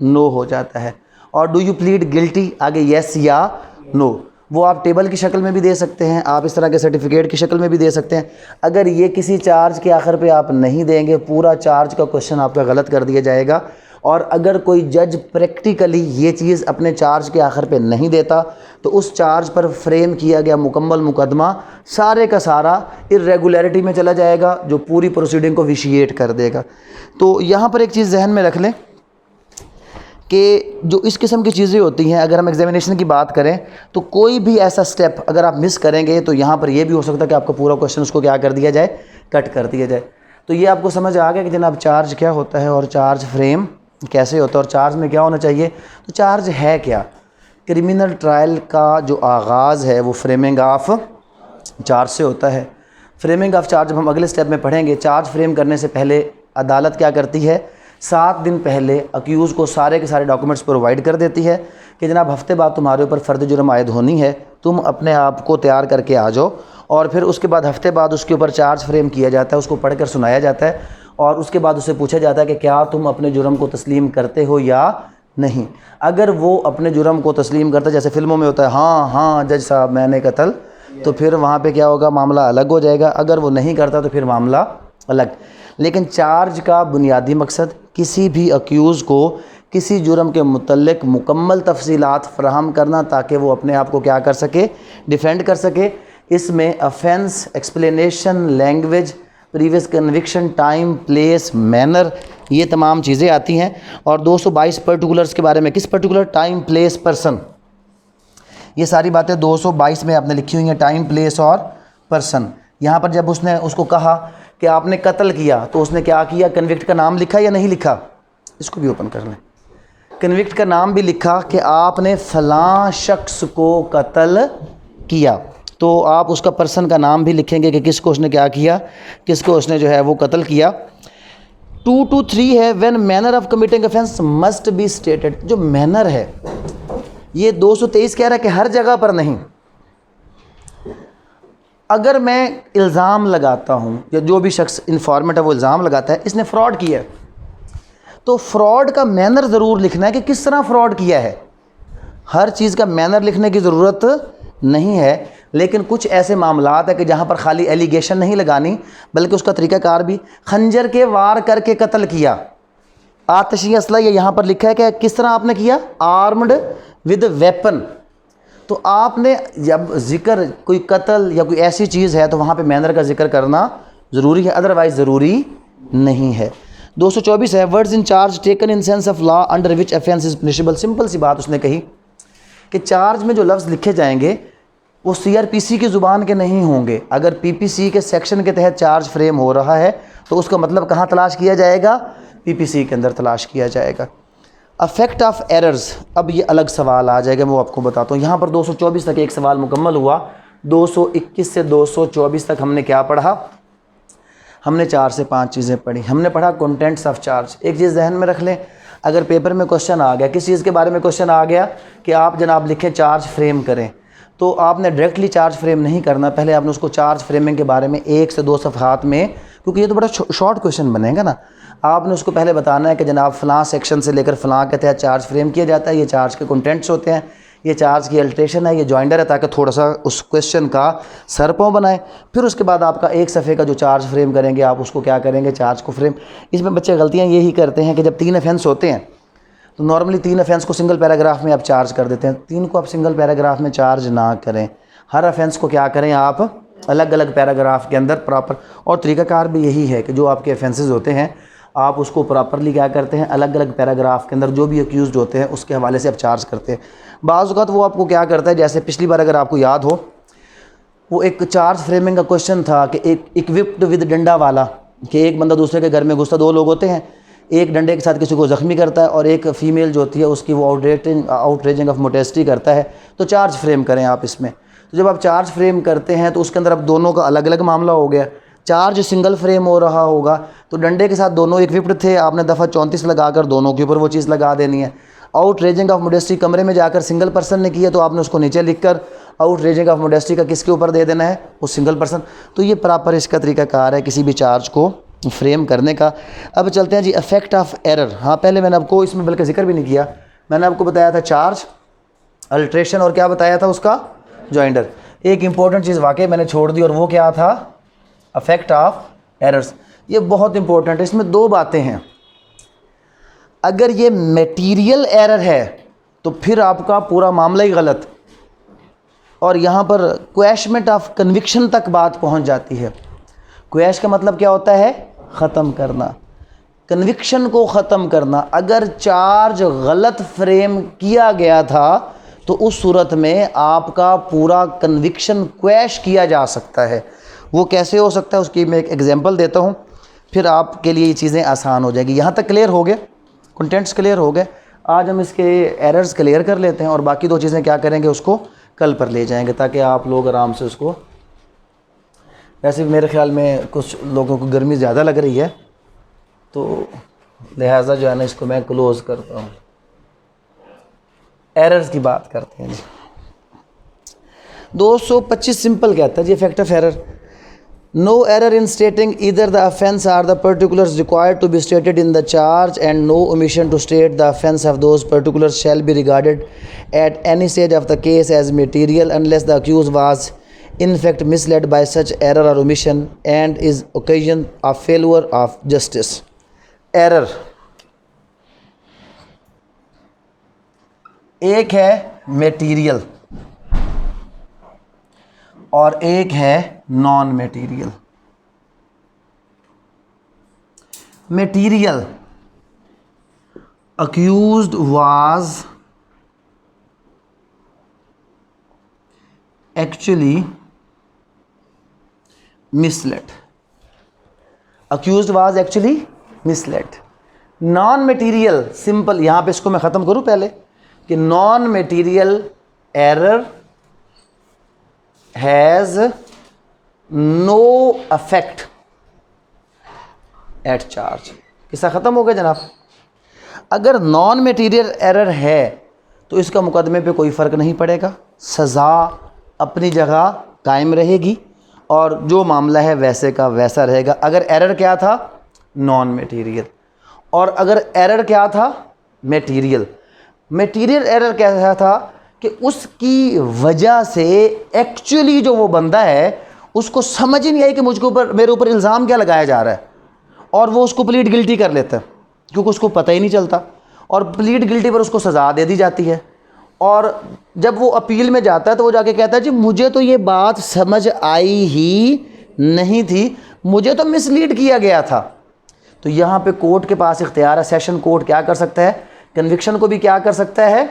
नो हो जाता है, और डू यू प्लीड गिल्टी, आगे येस या नो। वो आप टेबल की शक्ल में भी दे सकते हैं, आप इस तरह के सर्टिफिकेट की शक्ल में भी दे सकते हैं। अगर ये किसी चार्ज के आखिर पे आप नहीं देंगे, पूरा चार्ज का क्वेश्चन आपका गलत कर दिया जाएगा। और अगर कोई जज प्रैक्टिकली ये चीज़ अपने चार्ज के आखिर पे नहीं देता तो उस चार्ज पर फ्रेम किया गया मुकम्मल मुकदमा सारे का सारा इर्रेगुलरिटी में चला जाएगा, जो पूरी प्रोसीडिंग को विशिएट कर देगा। तो यहाँ पर एक चीज़ जहन में रख लें कि जो इस किस्म की चीज़ें होती हैं, अगर हम एग्जामिनेशन की बात करें तो कोई भी ऐसा स्टेप अगर आप मिस करेंगे तो यहाँ पर यह भी हो सकता है कि आपका पूरा क्वेश्चन उसको क्या कर दिया जाए, कट कर दिया जाए। तो ये आपको समझ आ गया कि जनाब चार्ज क्या होता है और चार्ज फ्रेम कैसे होता है और चार्ज में क्या होना चाहिए। तो चार्ज है क्या, क्रिमिनल ट्रायल का जो आगाज़ है वो फ्रेमिंग ऑफ चार्ज से होता है। फ्रेमिंग ऑफ चार्ज जब हम अगले स्टेप में पढ़ेंगे, चार्ज फ्रेम करने से पहले अदालत क्या करती है, 7 दिन पहले अक्यूज़ को सारे के सारे डॉक्यूमेंट्स प्रोवाइड कर देती है कि जनाब हफ्ते बाद तुम्हारे ऊपर फ़र्द जुर्म आयद होनी है, तुम अपने आप को तैयार करके आ जाओ। और फिर उसके बाद हफ्ते बाद उसके ऊपर चार्ज फ्रेम किया जाता है, उसको पढ़कर सुनाया जाता है और उसके बाद उससे पूछा जाता है कि क्या तुम अपने जुर्म को तस्लीम करते हो या नहीं। अगर वो अपने जुर्म को तस्लीम करता है, जैसे फ़िल्मों में होता है हाँ जज साहब मैंने कत्ल, तो फिर वहाँ पे क्या होगा, मामला अलग हो जाएगा। अगर वो नहीं करता तो फिर मामला अलग। लेकिन चार्ज का बुनियादी मकसद किसी भी अक्यूज़ को किसी जुर्म के मुतल्लिक मुकम्मल तफसीलात फ़राहम करना ताकि वो अपने आप को क्या कर सके, डिफेंड कर सके। इसमें offence, explanation, language, previous conviction, time, place, manner, ये तमाम चीज़ें आती हैं। और 222 पर्टिकुलर्स के बारे में, किस पर्टिकुलर, टाइम, प्लेस, पर्सन, ये सारी बातें 222 में आपने लिखी हुई हैं, टाइम, प्लेस और पर्सन। यहाँ पर जब उसने उसको कहा कि आपने कत्ल किया तो उसने क्या किया, कन्विक्ट का नाम लिखा या नहीं लिखा, इसको भी ओपन कर लें। कन्विक्ट का नाम भी लिखा कि आपने फ़लाँ शख्स को कत्ल किया, तो आप उसका पर्सन का नाम भी लिखेंगे कि किसको उसने क्या किया, किसको उसने जो है वो कत्ल किया। 2 to 3 है, when manner of committing offence must be stated. जो मैनर है ये 223 कह रहा है कि हर जगह पर नहीं। अगर मैं इल्ज़ाम लगाता हूँ या जो भी शख्स इन्फॉर्मेट है वो इल्ज़ाम लगाता है इसने फ़्रॉड किया है, तो फ़्रॉड का मैनर ज़रूर लिखना है कि किस तरह फ़्रॉड किया है। हर चीज़ का मैनर लिखने की ज़रूरत नहीं है, लेकिन कुछ ऐसे मामलात है कि जहाँ पर खाली एलिगेशन नहीं लगानी बल्कि उसका तरीक़ाकार भी, खंजर के वार करके कत्ल किया, आतशी असला, ये यहाँ पर लिखा है कि किस तरह आपने किया, आर्म्ड विद वेपन। तो आपने जब ज़िक्र कोई कत्ल या कोई ऐसी चीज़ है तो वहाँ पे मैनर का जिक्र करना ज़रूरी है, अदरवाइज़ ज़रूरी नहीं है। 224 है, words in charge taken in sense of law under which offence is punishable. Simple सी बात उसने कही कि चार्ज में जो लफ्ज़ लिखे जाएंगे वो CRPC की ज़ुबान के नहीं होंगे। अगर PPC के सेक्शन के तहत चार्ज फ्रेम हो रहा है तो उसका मतलब कहाँ तलाश किया जाएगा, PPC के अंदर तलाश किया जाएगा। अफेक्ट ऑफ एरर्स, अब ये अलग सवाल आ जाएगा, मैं वो आपको बताता हूँ। यहाँ पर 224 तक एक सवाल मुकम्मल हुआ। 221 से 224 तक हमने क्या पढ़ा, हमने 4 से 5 चीज़ें पढ़ी। हमने पढ़ा कंटेंट्स ऑफ चार्ज। एक चीज़ जहन में रख लें, अगर पेपर में क्वेश्चन आ गया, किस चीज़ के बारे में क्वेश्चन आ गया कि आप जनाब लिखें चार्ज फ्रेम करें, तो आपने डायरेक्टली चार्ज फ्रेम नहीं करना, पहले आपने उसको चार्ज फ्रेमिंग के बारे में 1 से 2 सफ़हात में, क्योंकि ये तो बड़ा शॉर्ट क्वेश्चन बनेगा ना, आपने उसको पहले बताना है कि जनाब फ़लाँ सेक्शन से लेकर फ़लाँ के तहत चार्ज फ्रेम किया जाता है, ये चार्ज के कंटेंट्स होते हैं, ये चार्ज की अल्ट्रेशन है, ये जॉइंडर है, ताकि थोड़ा सा उस क्वेश्चन का सर पाँव बनाए। फिर उसके बाद आपका एक सफ़े का जो चार्ज फ्रेम करेंगे आप उसको क्या करेंगे, चार्ज को फ्रेम। इसमें बच्चे गलतियाँ यही करते हैं कि जब 3 ऑफेंस होते हैं तो नॉर्मली 3 ऑफेंस को सिंगल पैराग्राफ में आप चार्ज कर देते हैं। 3 को आप सिंगल पैराग्राफ में चार्ज ना करें, हर ऑफेंस को क्या करें आप अलग अलग पैराग्राफ के अंदर प्रॉपर। और तरीक़ाकार भी यही है कि जो आपके ऑफेंसेस होते हैं आप उसको प्रॉपरली क्या करते हैं, अलग अलग पैराग्राफ के अंदर जो भी एक्यूज़ड होते हैं उसके हवाले से आप चार्ज करते हैं। बाज़ औक़ात वो आपको क्या करता है, जैसे पिछली बार अगर आपको याद हो वो एक चार्ज फ्रेमिंग का क्वेश्चन था कि एक इक्विप्ड विद डंडा वाला, कि एक बंदा दूसरे के घर में घुसता, 2 लोग होते हैं, एक डंडे के साथ किसी को ज़ख्मी करता है और एक फ़ीमेल जो होती है उसकी वो आउटरेजिंग ऑफ मोडेस्टी करता है, तो चार्ज फ्रेम करें आप इसमें। तो जब आप चार्ज फ्रेम करते हैं तो उसके अंदर अब दोनों का अलग अलग मामला हो गया। चार्ज सिंगल फ्रेम हो रहा होगा तो डंडे के साथ दोनों इक्विप्ड थे, आपने दफ़ा 34 लगाकर दोनों के ऊपर वो चीज़ लगा देनी है। आउटरेजिंग ऑफ मोडेस्टी कमरे में जाकर सिंगल पर्सन ने किया तो आपने उसको नीचे लिखकर आउटरेजिंग ऑफ मोडेस्टी का किसके ऊपर दे देना है, वो सिंगल पर्सन। तो ये प्रॉपर इसका तरीक़ाकार है किसी भी चार्ज को फ्रेम करने का। अब चलते हैं जी इफेक्ट ऑफ एरर। हाँ, पहले मैंने आपको इसमें बल्कि जिक्र भी नहीं किया, मैंने आपको बताया था चार्ज, अल्ट्रेशन और क्या बताया था उसका जॉइंडर। एक इंपॉर्टेंट चीज़ वाकई मैंने छोड़ दी और वो क्या था, इफेक्ट ऑफ एरर्स। ये बहुत इंपॉर्टेंट है, इसमें 2 बातें हैं। अगर ये मटेरियल एरर है तो फिर आपका पूरा मामला ही गलत, और यहाँ पर क्वैशमेंट ऑफ कन्विक्शन तक बात पहुँच जाती है। क्वैश का मतलब क्या होता है, ख़त्म करना, कन्विक्शन को ख़त्म करना। अगर चार्ज गलत फ्रेम किया गया था तो उस सूरत में आपका पूरा कन्विक्शन क्वैश किया जा सकता है। वो कैसे हो सकता है उसकी मैं एक एग्जांपल देता हूँ, फिर आपके लिए ये चीज़ें आसान हो जाएगी। यहाँ तक क्लियर हो गए, कंटेंट्स क्लियर हो गए। आज हम इसके एरर्स क्लियर कर लेते हैं और बाकी 2 चीज़ें क्या करेंगे उसको कल पर ले जाएंगे ताकि आप लोग आराम से उसको। वैसे भी मेरे ख्याल में कुछ लोगों को गर्मी ज़्यादा लग रही है तो लिहाजा जो है ना इसको मैं क्लोज करता हूँ। एरर्स की बात करते हैं जी। 225 सिंपल कहता है जी effect of error. No error in stating either the offence or the particulars required to be stated in the charge and no omission to state the offence of those particulars shall be regarded at any stage of the case as material unless the accused was in fact misled by such error or omission and is occasion of failure of justice. Error एक है material और एक है non material. Material accused was actually misled. Accused was actually misled. Non material simple, यहाँ पे इसको मैं ख़त्म करूँ पहले कि non material error has no affect at charge. किस्सा ख़त्म हो गया जनाब। अगर नॉन मटेरियल एरर है तो इसका मुकदमे पे कोई फ़र्क नहीं पड़ेगा, सज़ा अपनी जगह कायम रहेगी और जो मामला है वैसे का वैसा रहेगा। अगर एरर क्या था? Non material. और अगर एरर क्या था? मटेरियल। मटेरियल एरर क्या था कि उसकी वजह से एक्चुअली जो वो बंदा है उसको समझ ही नहीं आई कि मुझको ऊपर मेरे ऊपर इल्ज़ाम क्या लगाया जा रहा है, और वो उसको प्लीड गिल्टी कर लेता है क्योंकि उसको पता ही नहीं चलता, और प्लीड गिल्टी पर उसको सज़ा दे दी जाती है। और जब वो अपील में जाता है तो वो जाके कहता है जी मुझे तो ये बात समझ आई ही नहीं थी, मुझे तो मिसलीड किया गया था। तो यहाँ पे कोर्ट के पास इख्तियार है, सेशन कोर्ट क्या कर सकता है? कन्विक्शन को भी क्या कर सकता है?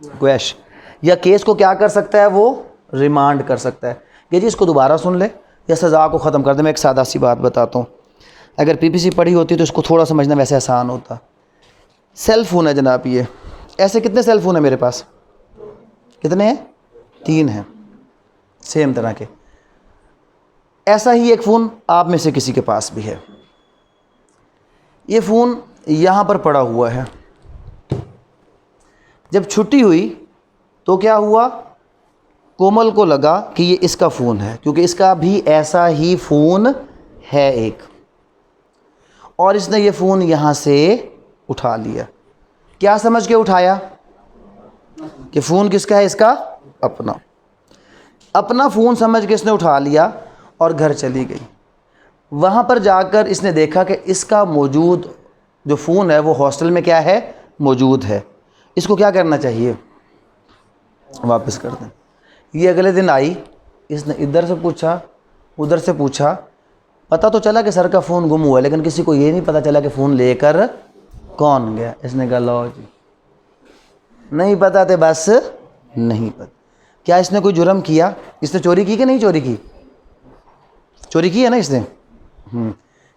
क्वैश। या केस को क्या कर सकता है? वो रिमांड कर सकता है कि जी इसको दोबारा सुन ले या सज़ा को ख़त्म कर दे। मैं एक सादा सी बात बताता हूँ, अगर पीपीसी पढ़ी होती तो इसको थोड़ा समझना वैसे आसान होता। सेल फ़ोन है जनाब, ये ऐसे कितने सेल फ़ोन है मेरे पास? कितने हैं? 3 हैं सेम तरह के। ऐसा ही एक फ़ोन आप में से किसी के पास भी है। ये फ़ोन यहाँ पर पड़ा हुआ है। जब छुट्टी हुई तो क्या हुआ? कोमल को लगा कि ये इसका फ़ोन है क्योंकि इसका भी ऐसा ही फ़ोन है एक, और इसने ये फ़ोन यहाँ से उठा लिया। क्या समझ के उठाया कि फ़ोन किसका है? इसका अपना। अपना फ़ोन समझ के इसने उठा लिया और घर चली गई। वहाँ पर जाकर इसने देखा कि इसका मौजूद जो फ़ोन है वो हॉस्टल में क्या है? मौजूद है। इसको क्या करना चाहिए? वापस कर दें। ये अगले दिन आई, इसने इधर से पूछा उधर से पूछा, पता तो चला कि सर का फ़ोन गुम हुआ है, लेकिन किसी को ये नहीं पता चला कि फ़ोन लेकर कौन गया। इसने कहा लो जी, नहीं पता थे बस नहीं पता। क्या इसने कोई जुर्म किया? इसने चोरी की कि नहीं चोरी की? चोरी की है ना इसने।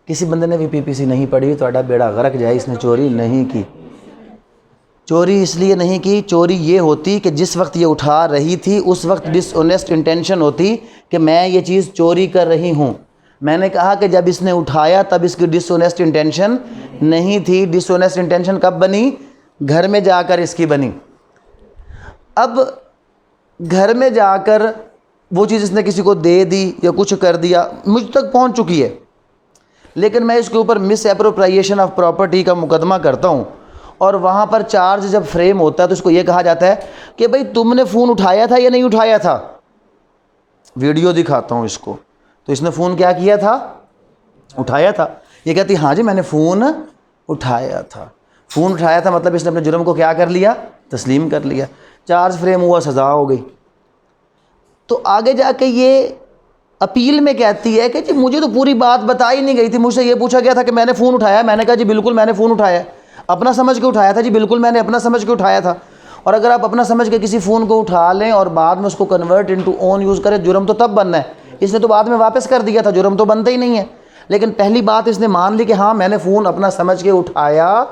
किसी बंदे ने भी पीपीसी नहीं पढ़ी, तो बेड़ा गर्क जाए, इसने चोरी नहीं की। चोरी इसलिए नहीं की, चोरी ये होती कि जिस वक्त ये उठा रही थी उस वक्त डिसऑनेस्ट इंटेंशन होती कि मैं ये चीज़ चोरी कर रही हूँ। मैंने कहा कि जब इसने उठाया तब इसकी डिसऑनेस्ट इंटेंशन नहीं थी। डिसऑनेस्ट इंटेंशन कब बनी? घर में जाकर इसकी बनी। अब घर में जाकर वो चीज़ इसने किसी को दे दी या कुछ कर दिया, मुझ तक पहुंच चुकी है, लेकिन मैं इसके ऊपर मिस एप्रोप्रिएशन ऑफ प्रॉपर्टी का मुकदमा करता हूं, और वहाँ पर चार्ज जब फ्रेम होता है तो उसको ये कहा जाता है कि भाई तुमने फ़ोन उठाया था या नहीं उठाया था। वीडियो दिखाता हूँ इसको, तो इसने फ़ोन क्या किया था? उठाया था। ये कहती हाँ जी मैंने फ़ोन उठाया था। फ़ोन उठाया था मतलब इसने अपने जुर्म को क्या कर लिया? तस्लीम कर लिया। चार्ज फ्रेम हुआ, सज़ा हो गई। तो आगे जाके ये अपील में कहती है कि जी मुझे तो पूरी बात बताई नहीं गई थी, मुझसे ये पूछा गया था कि मैंने फ़ोन उठाया। मैंने कहा जी बिल्कुल मैंने फ़ोन उठाया। अपना समझ के उठाया था जी, बिल्कुल मैंने अपना समझ के उठाया था। और अगर आप अपना समझ के किसी फ़ोन को उठा लें और बाद में उसको कन्वर्ट इनटू ओन यूज़ करें, जुर्म तो तब बनना है। इसने तो बाद में वापस कर दिया था, जुर्म तो बनता ही नहीं है। लेकिन पहली बात इसने मान ली कि हाँ मैंने फ़ोन अपना समझ के उठाया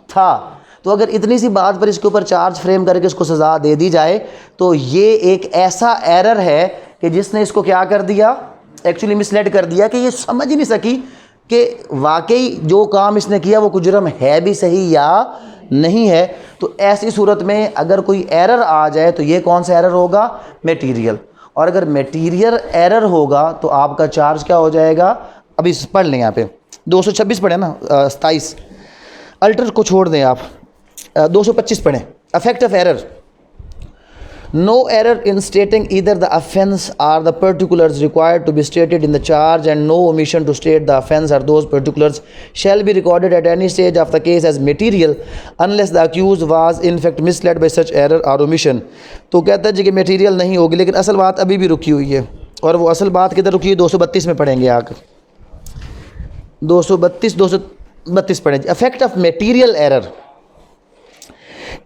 था। तो अगर इतनी सी बात पर इसके ऊपर चार्ज फ्रेम करके इसको सज़ा दे दी जाए तो ये एक ऐसा एरर है कि जिसने इसको क्या कर दिया? एक्चुअली मिसलेड कर दिया कि ये समझ ही नहीं सकी कि वाकई जो काम इसने किया वो कोई जुर्म है भी सही या नहीं है। तो ऐसी सूरत में अगर कोई एरर आ जाए तो ये कौन सा एरर होगा? मटेरियल। और अगर मटेरियल एरर होगा तो आपका चार्ज क्या हो जाएगा? अभी पढ़ लें यहाँ पे 226 पढ़े ना, 27 अल्टर को छोड़ दें आप, 225 पढ़ें। Affect of error, no error in stating either the offense or the particulars required to be stated in the charge, and no omission to state the offense or those particulars shall be recorded at any stage of the case as material unless the accused was in fact misled by such error or omission। तो कहता है जी कि material नहीं होगी, लेकिन असल बात अभी भी रुकी हुई है। और वो असल बात किधर रुकी है? 232 में पढ़ेंगे आकर, 232 पढ़ेंगे। Affect of material error,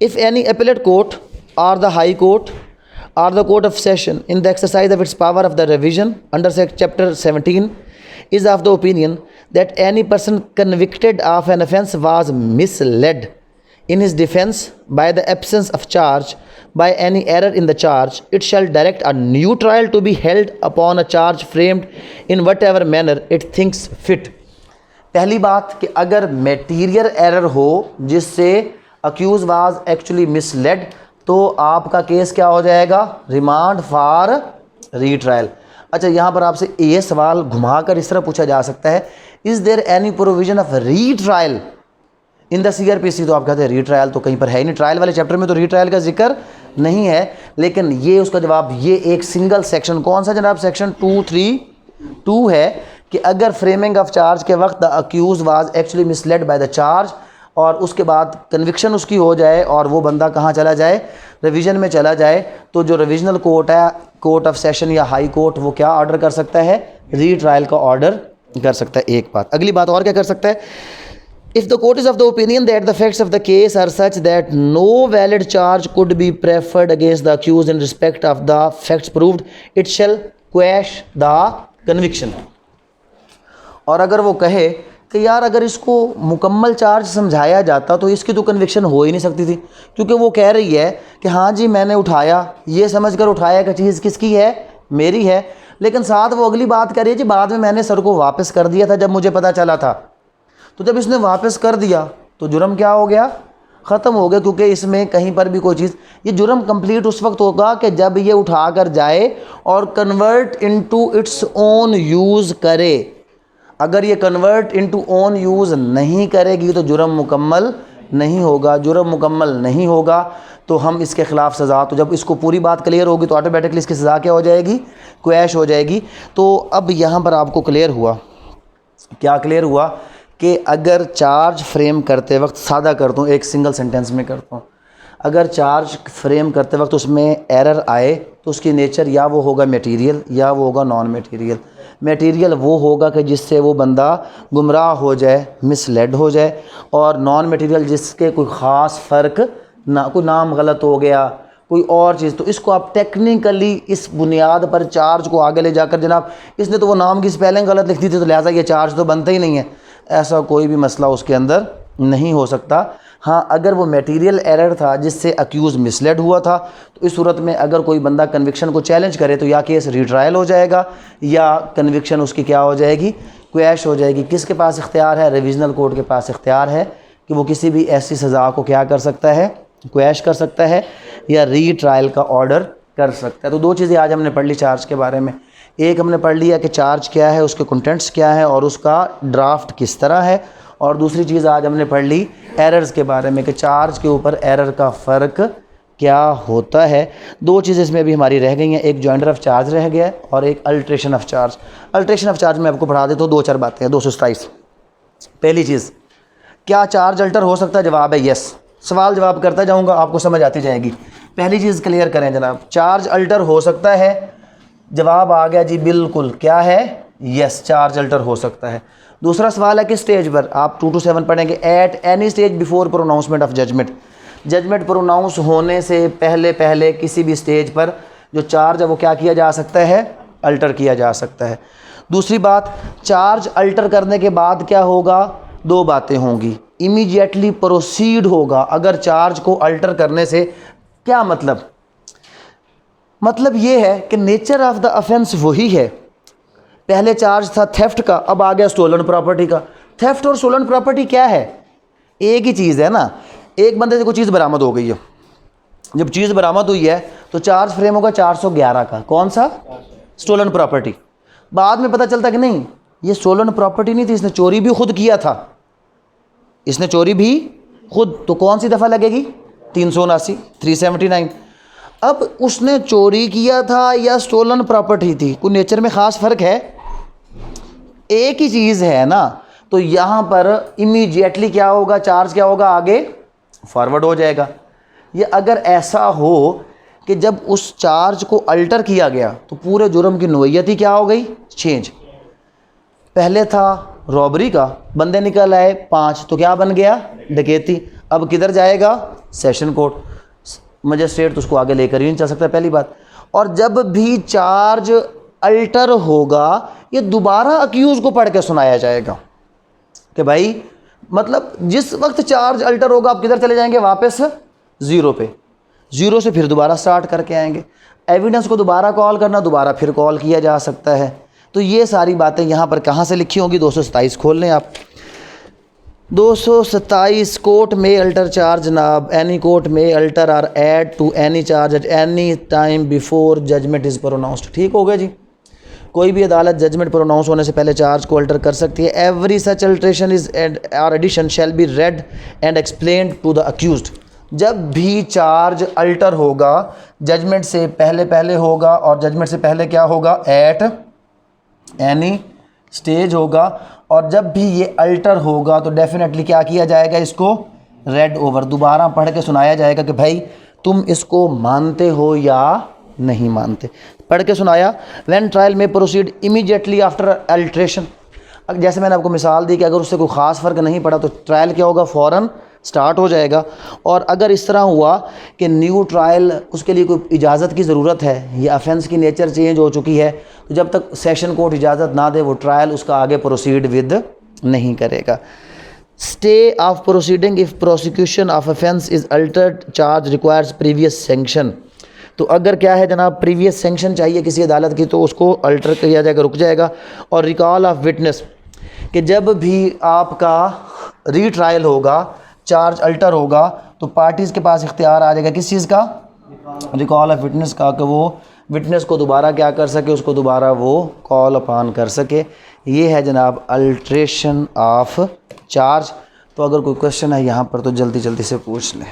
if any appellate court or the high court or the court of session in the exercise of its power of the revision under chapter 17 is of the opinion that any person convicted of an offence was misled in his defence by the absence of charge by any error in the charge, it shall direct a new trial to be held upon a charge framed in whatever manner it thinks fit। पहली बात कि अगर material error हो जिससे accused was actually misled, तो आपका case क्या हो जाएगा? Remand for retrial. अच्छा, यहाँ पर आपसे ये सवाल घुमाकर इस तरह पूछा जा सकता है, is there any provision of retrial in the CRPC? तो आप कहते हैं रीट्रायल तो कहीं पर है ही नहीं, ट्रायल वाले चैप्टर में तो रीट्रायल का जिक्र नहीं है। लेकिन ये उसका जवाब, ये एक सिंगल सेक्शन, कौन सा जनाब? सेक्शन 232 है कि अगर फ्रेमिंग ऑफ चार्ज के वक्त the accused was actually misled by the charge, और उसके बाद कन्विक्शन उसकी हो जाए और वो बंदा कहाँ चला जाए? रिवीजन में चला जाए, तो जो रिविजनल कोर्ट है, कोर्ट ऑफ सेशन या हाई कोर्ट, वो क्या ऑर्डर कर सकता है? रीट्रायल का ऑर्डर कर सकता है। एक बात। अगली बात और क्या कर सकता है? If the court is of the opinion that the facts of the case are such that no valid charge could be preferred against the accused in respect of the facts proved, it shall quash the conviction. और अगर वो कहे कि यार अगर इसको मुकम्मल charge समझाया जाता तो इसकी तो कन्विक्शन हो ही नहीं सकती थी, क्योंकि वो कह रही है कि हाँ जी मैंने उठाया, ये समझकर उठाया कि चीज़ किसकी है? मेरी है। लेकिन साथ वो अगली बात कर रही है जी बाद में मैंने सर को वापस कर दिया था जब मुझे पता चला था। तो जब इसने वापस कर दिया तो जुर्म क्या हो गया? ख़त्म हो गया, क्योंकि इसमें कहीं पर भी कोई चीज़, ये जुर्म कंप्लीट उस वक्त होगा कि जब ये उठा कर जाए और convert into its own use करे। अगर ये कन्वर्ट इनटू ओन यूज़ नहीं करेगी तो जुर्म मुकम्मल नहीं होगा। जुर्म मुकम्मल नहीं होगा तो हम इसके ख़िलाफ़ सज़ा, तो जब इसको पूरी बात क्लियर होगी तो ऑटोमेटिकली इसकी सज़ा क्या हो जाएगी? क्वैश हो जाएगी। तो अब यहाँ पर आपको क्लियर हुआ, क्या क्लियर हुआ? कि अगर चार्ज फ्रेम करते वक्त, सादा करता हूँ, एक सिंगल सेंटेंस में करता हूँ, अगर चार्ज फ्रेम करते वक्त उसमें एरर आए तो उसकी नेचर या वो होगा मटेरियल या वो होगा नॉन मटेरियल। मटेरियल वो होगा कि जिससे वो बंदा गुमराह हो जाए, मिसलेड हो जाए, और नॉन मटेरियल जिसके कोई ख़ास फ़र्क ना, कोई नाम गलत हो गया, कोई और चीज़, तो इसको आप टेक्निकली इस बुनियाद पर चार्ज को आगे ले जाकर, जनाब इसने तो वो नाम की स्पेलिंग गलत लिख दी थी तो लिहाजा ये चार्ज तो बनता ही नहीं है, ऐसा कोई भी मसला उसके अंदर नहीं हो सकता। हाँ, अगर वो मटेरियल एरर था जिससे अक्यूज़ मिसलेड हुआ था, तो इस सूरत में अगर कोई बंदा कन्विक्शन को चैलेंज करे तो या केस रीट्रायल हो जाएगा या कन्विक्शन उसकी क्या हो जाएगी? क्वैश हो जाएगी। किसके पास इख्तियार है? रिविजनल कोर्ट के पास इख्तियार है कि वो किसी भी ऐसी सज़ा को क्या कर सकता है? क्वैश कर सकता है या रीट्रायल का ऑर्डर कर सकता है। तो दो चीज़ें आज हमने पढ़ ली चार्ज के बारे में। एक हमने पढ़ लिया कि चार्ज क्या है, उसके कंटेंट्स क्या है और उसका ड्राफ्ट किस तरह है, और दूसरी चीज़ आज हमने पढ़ ली एरर्स के बारे में कि चार्ज के ऊपर एरर का फ़र्क क्या होता है। दो चीज़ें इसमें अभी हमारी रह गई हैं, एक जॉइंडर ऑफ चार्ज रह गया है और एक alteration of charge. Alteration of charge में आपको पढ़ा देता हूँ, दो चार बातें हैं। 227 पहली चीज़, क्या चार्ज अल्टर हो सकता है? जवाब है यस। सवाल जवाब करता जाऊँगा, आपको समझ आती जाएगी। पहली चीज़ क्लियर करें जनाब, चार्ज अल्टर हो सकता है? जवाब आ गया जी बिल्कुल। क्या है? यस, चार्ज अल्टर हो सकता है। दूसरा सवाल है किस स्टेज पर? आप 2 to 7 पढ़ेंगे। At any stage before pronouncement of judgment. Judgment pronounce होने से पहले पहले किसी भी स्टेज पर जो चार्ज है वो क्या किया जा सकता है? अल्टर किया जा सकता है। दूसरी बात, चार्ज अल्टर करने के बाद क्या होगा? दो बातें होंगी। इमीडिएटली प्रोसीड होगा। अगर चार्ज को अल्टर करने से क्या मतलब ये है कि नेचर ऑफ द ऑफेंस वही है, पहले चार्ज था थेफ्ट का, अब आ गया स्टोलन प्रॉपर्टी का। थेफ्ट और स्टोलन प्रॉपर्टी क्या है? एक ही चीज़ है ना। एक बंदे से कोई चीज़ बरामद हो गई है, जब चीज़ बरामद हुई है तो चार्ज फ्रेम होगा 411 का, कौन सा? Stolen property. बाद में पता चलता कि नहीं ये स्टोलन प्रॉपर्टी नहीं थी, इसने चोरी भी खुद किया था, इसने चोरी भी खुद, तो कौन सी दफ़ा लगेगी? 379, 379। अब उसने चोरी किया था या स्टोलन प्रॉपर्टी थी, कोई नेचर में ख़ास फ़र्क है? एक ही चीज़ है ना। तो यहाँ पर इमीडिएटली क्या होगा? चार्ज क्या होगा? आगे फॉरवर्ड हो जाएगा। ये अगर ऐसा हो कि जब उस चार्ज को अल्टर किया गया तो पूरे जुर्म की नोयत ही क्या हो गई? चेंज। पहले था रॉबरी का, बंदे निकल आए 5, तो क्या बन गया? डकैती। अब किधर जाएगा? Session court. मजिस्ट्रेट तो उसको आगे लेकर ही नहीं चल सकता, पहली बात। और जब भी चार्ज अल्टर होगा ये दोबारा अक्यूज़ को पढ़ के सुनाया जाएगा कि भाई, मतलब जिस वक्त चार्ज अल्टर होगा आप किधर चले जाएंगे? वापस ज़ीरो पे, ज़ीरो से फिर दोबारा स्टार्ट करके आएंगे। एविडेंस को दोबारा कॉल करना, दोबारा फिर कॉल किया जा सकता है। तो ये सारी बातें यहाँ पर कहाँ से लिखी होंगी? 227 खोल लें आप। 227 कोर्ट में अल्टर चार्ज नाब, एनी कोर्ट में alter or add to any charge at any time before judgment is pronounced. ठीक हो गया जी। कोई भी अदालत जजमेंट प्रोनाउंस होने से पहले चार्ज को अल्टर कर सकती है। Every such alteration is or addition shall be read and explained to the accused. जब भी चार्ज अल्टर होगा जजमेंट से पहले होगा, और जजमेंट से पहले क्या होगा? एट एनी स्टेज होगा। और जब भी ये अल्टर होगा तो डेफिनेटली क्या किया जाएगा? इसको रेड ओवर, दोबारा पढ़ के सुनाया जाएगा कि भाई तुम इसको मानते हो या नहीं मानते। पढ़ के सुनाया। व्हेन ट्रायल में प्रोसीड इमीडिएटली आफ्टर अल्ट्रेशन। जैसे मैंने आपको मिसाल दी कि अगर उससे कोई ख़ास फ़र्क नहीं पड़ा तो ट्रायल क्या होगा? फ़ौरन स्टार्ट हो जाएगा। और अगर इस तरह हुआ कि न्यू ट्रायल, उसके लिए कोई इजाज़त की ज़रूरत है, ये ऑफेंस की नेचर चेंज हो चुकी है, तो जब तक सेशन कोर्ट इजाज़त ना दे वो ट्रायल उसका आगे प्रोसीड विद नहीं करेगा। Stay of proceeding if prosecution of offence is Altered charge requires previous sanction. तो अगर क्या है जनाब, प्रीवियस सेंक्शन चाहिए किसी अदालत की तो उसको अल्टर किया जाएगा, रुक जाएगा। और रिकॉल ऑफ विटनेस, कि जब भी आपका रीट्रायल होगा, चार्ज अल्टर होगा, तो पार्टीज़ के पास इख्तियार आ जाएगा किस चीज़ का? रिकॉल ऑफ विटनेस का, कि वो विटनेस को दोबारा क्या कर सके? उसको दोबारा वो कॉल अपॉन कर सके। ये है जनाब अल्ट्रेशन ऑफ चार्ज। तो अगर कोई क्वेश्चन है यहाँ पर तो जल्दी जल्दी से पूछ लें।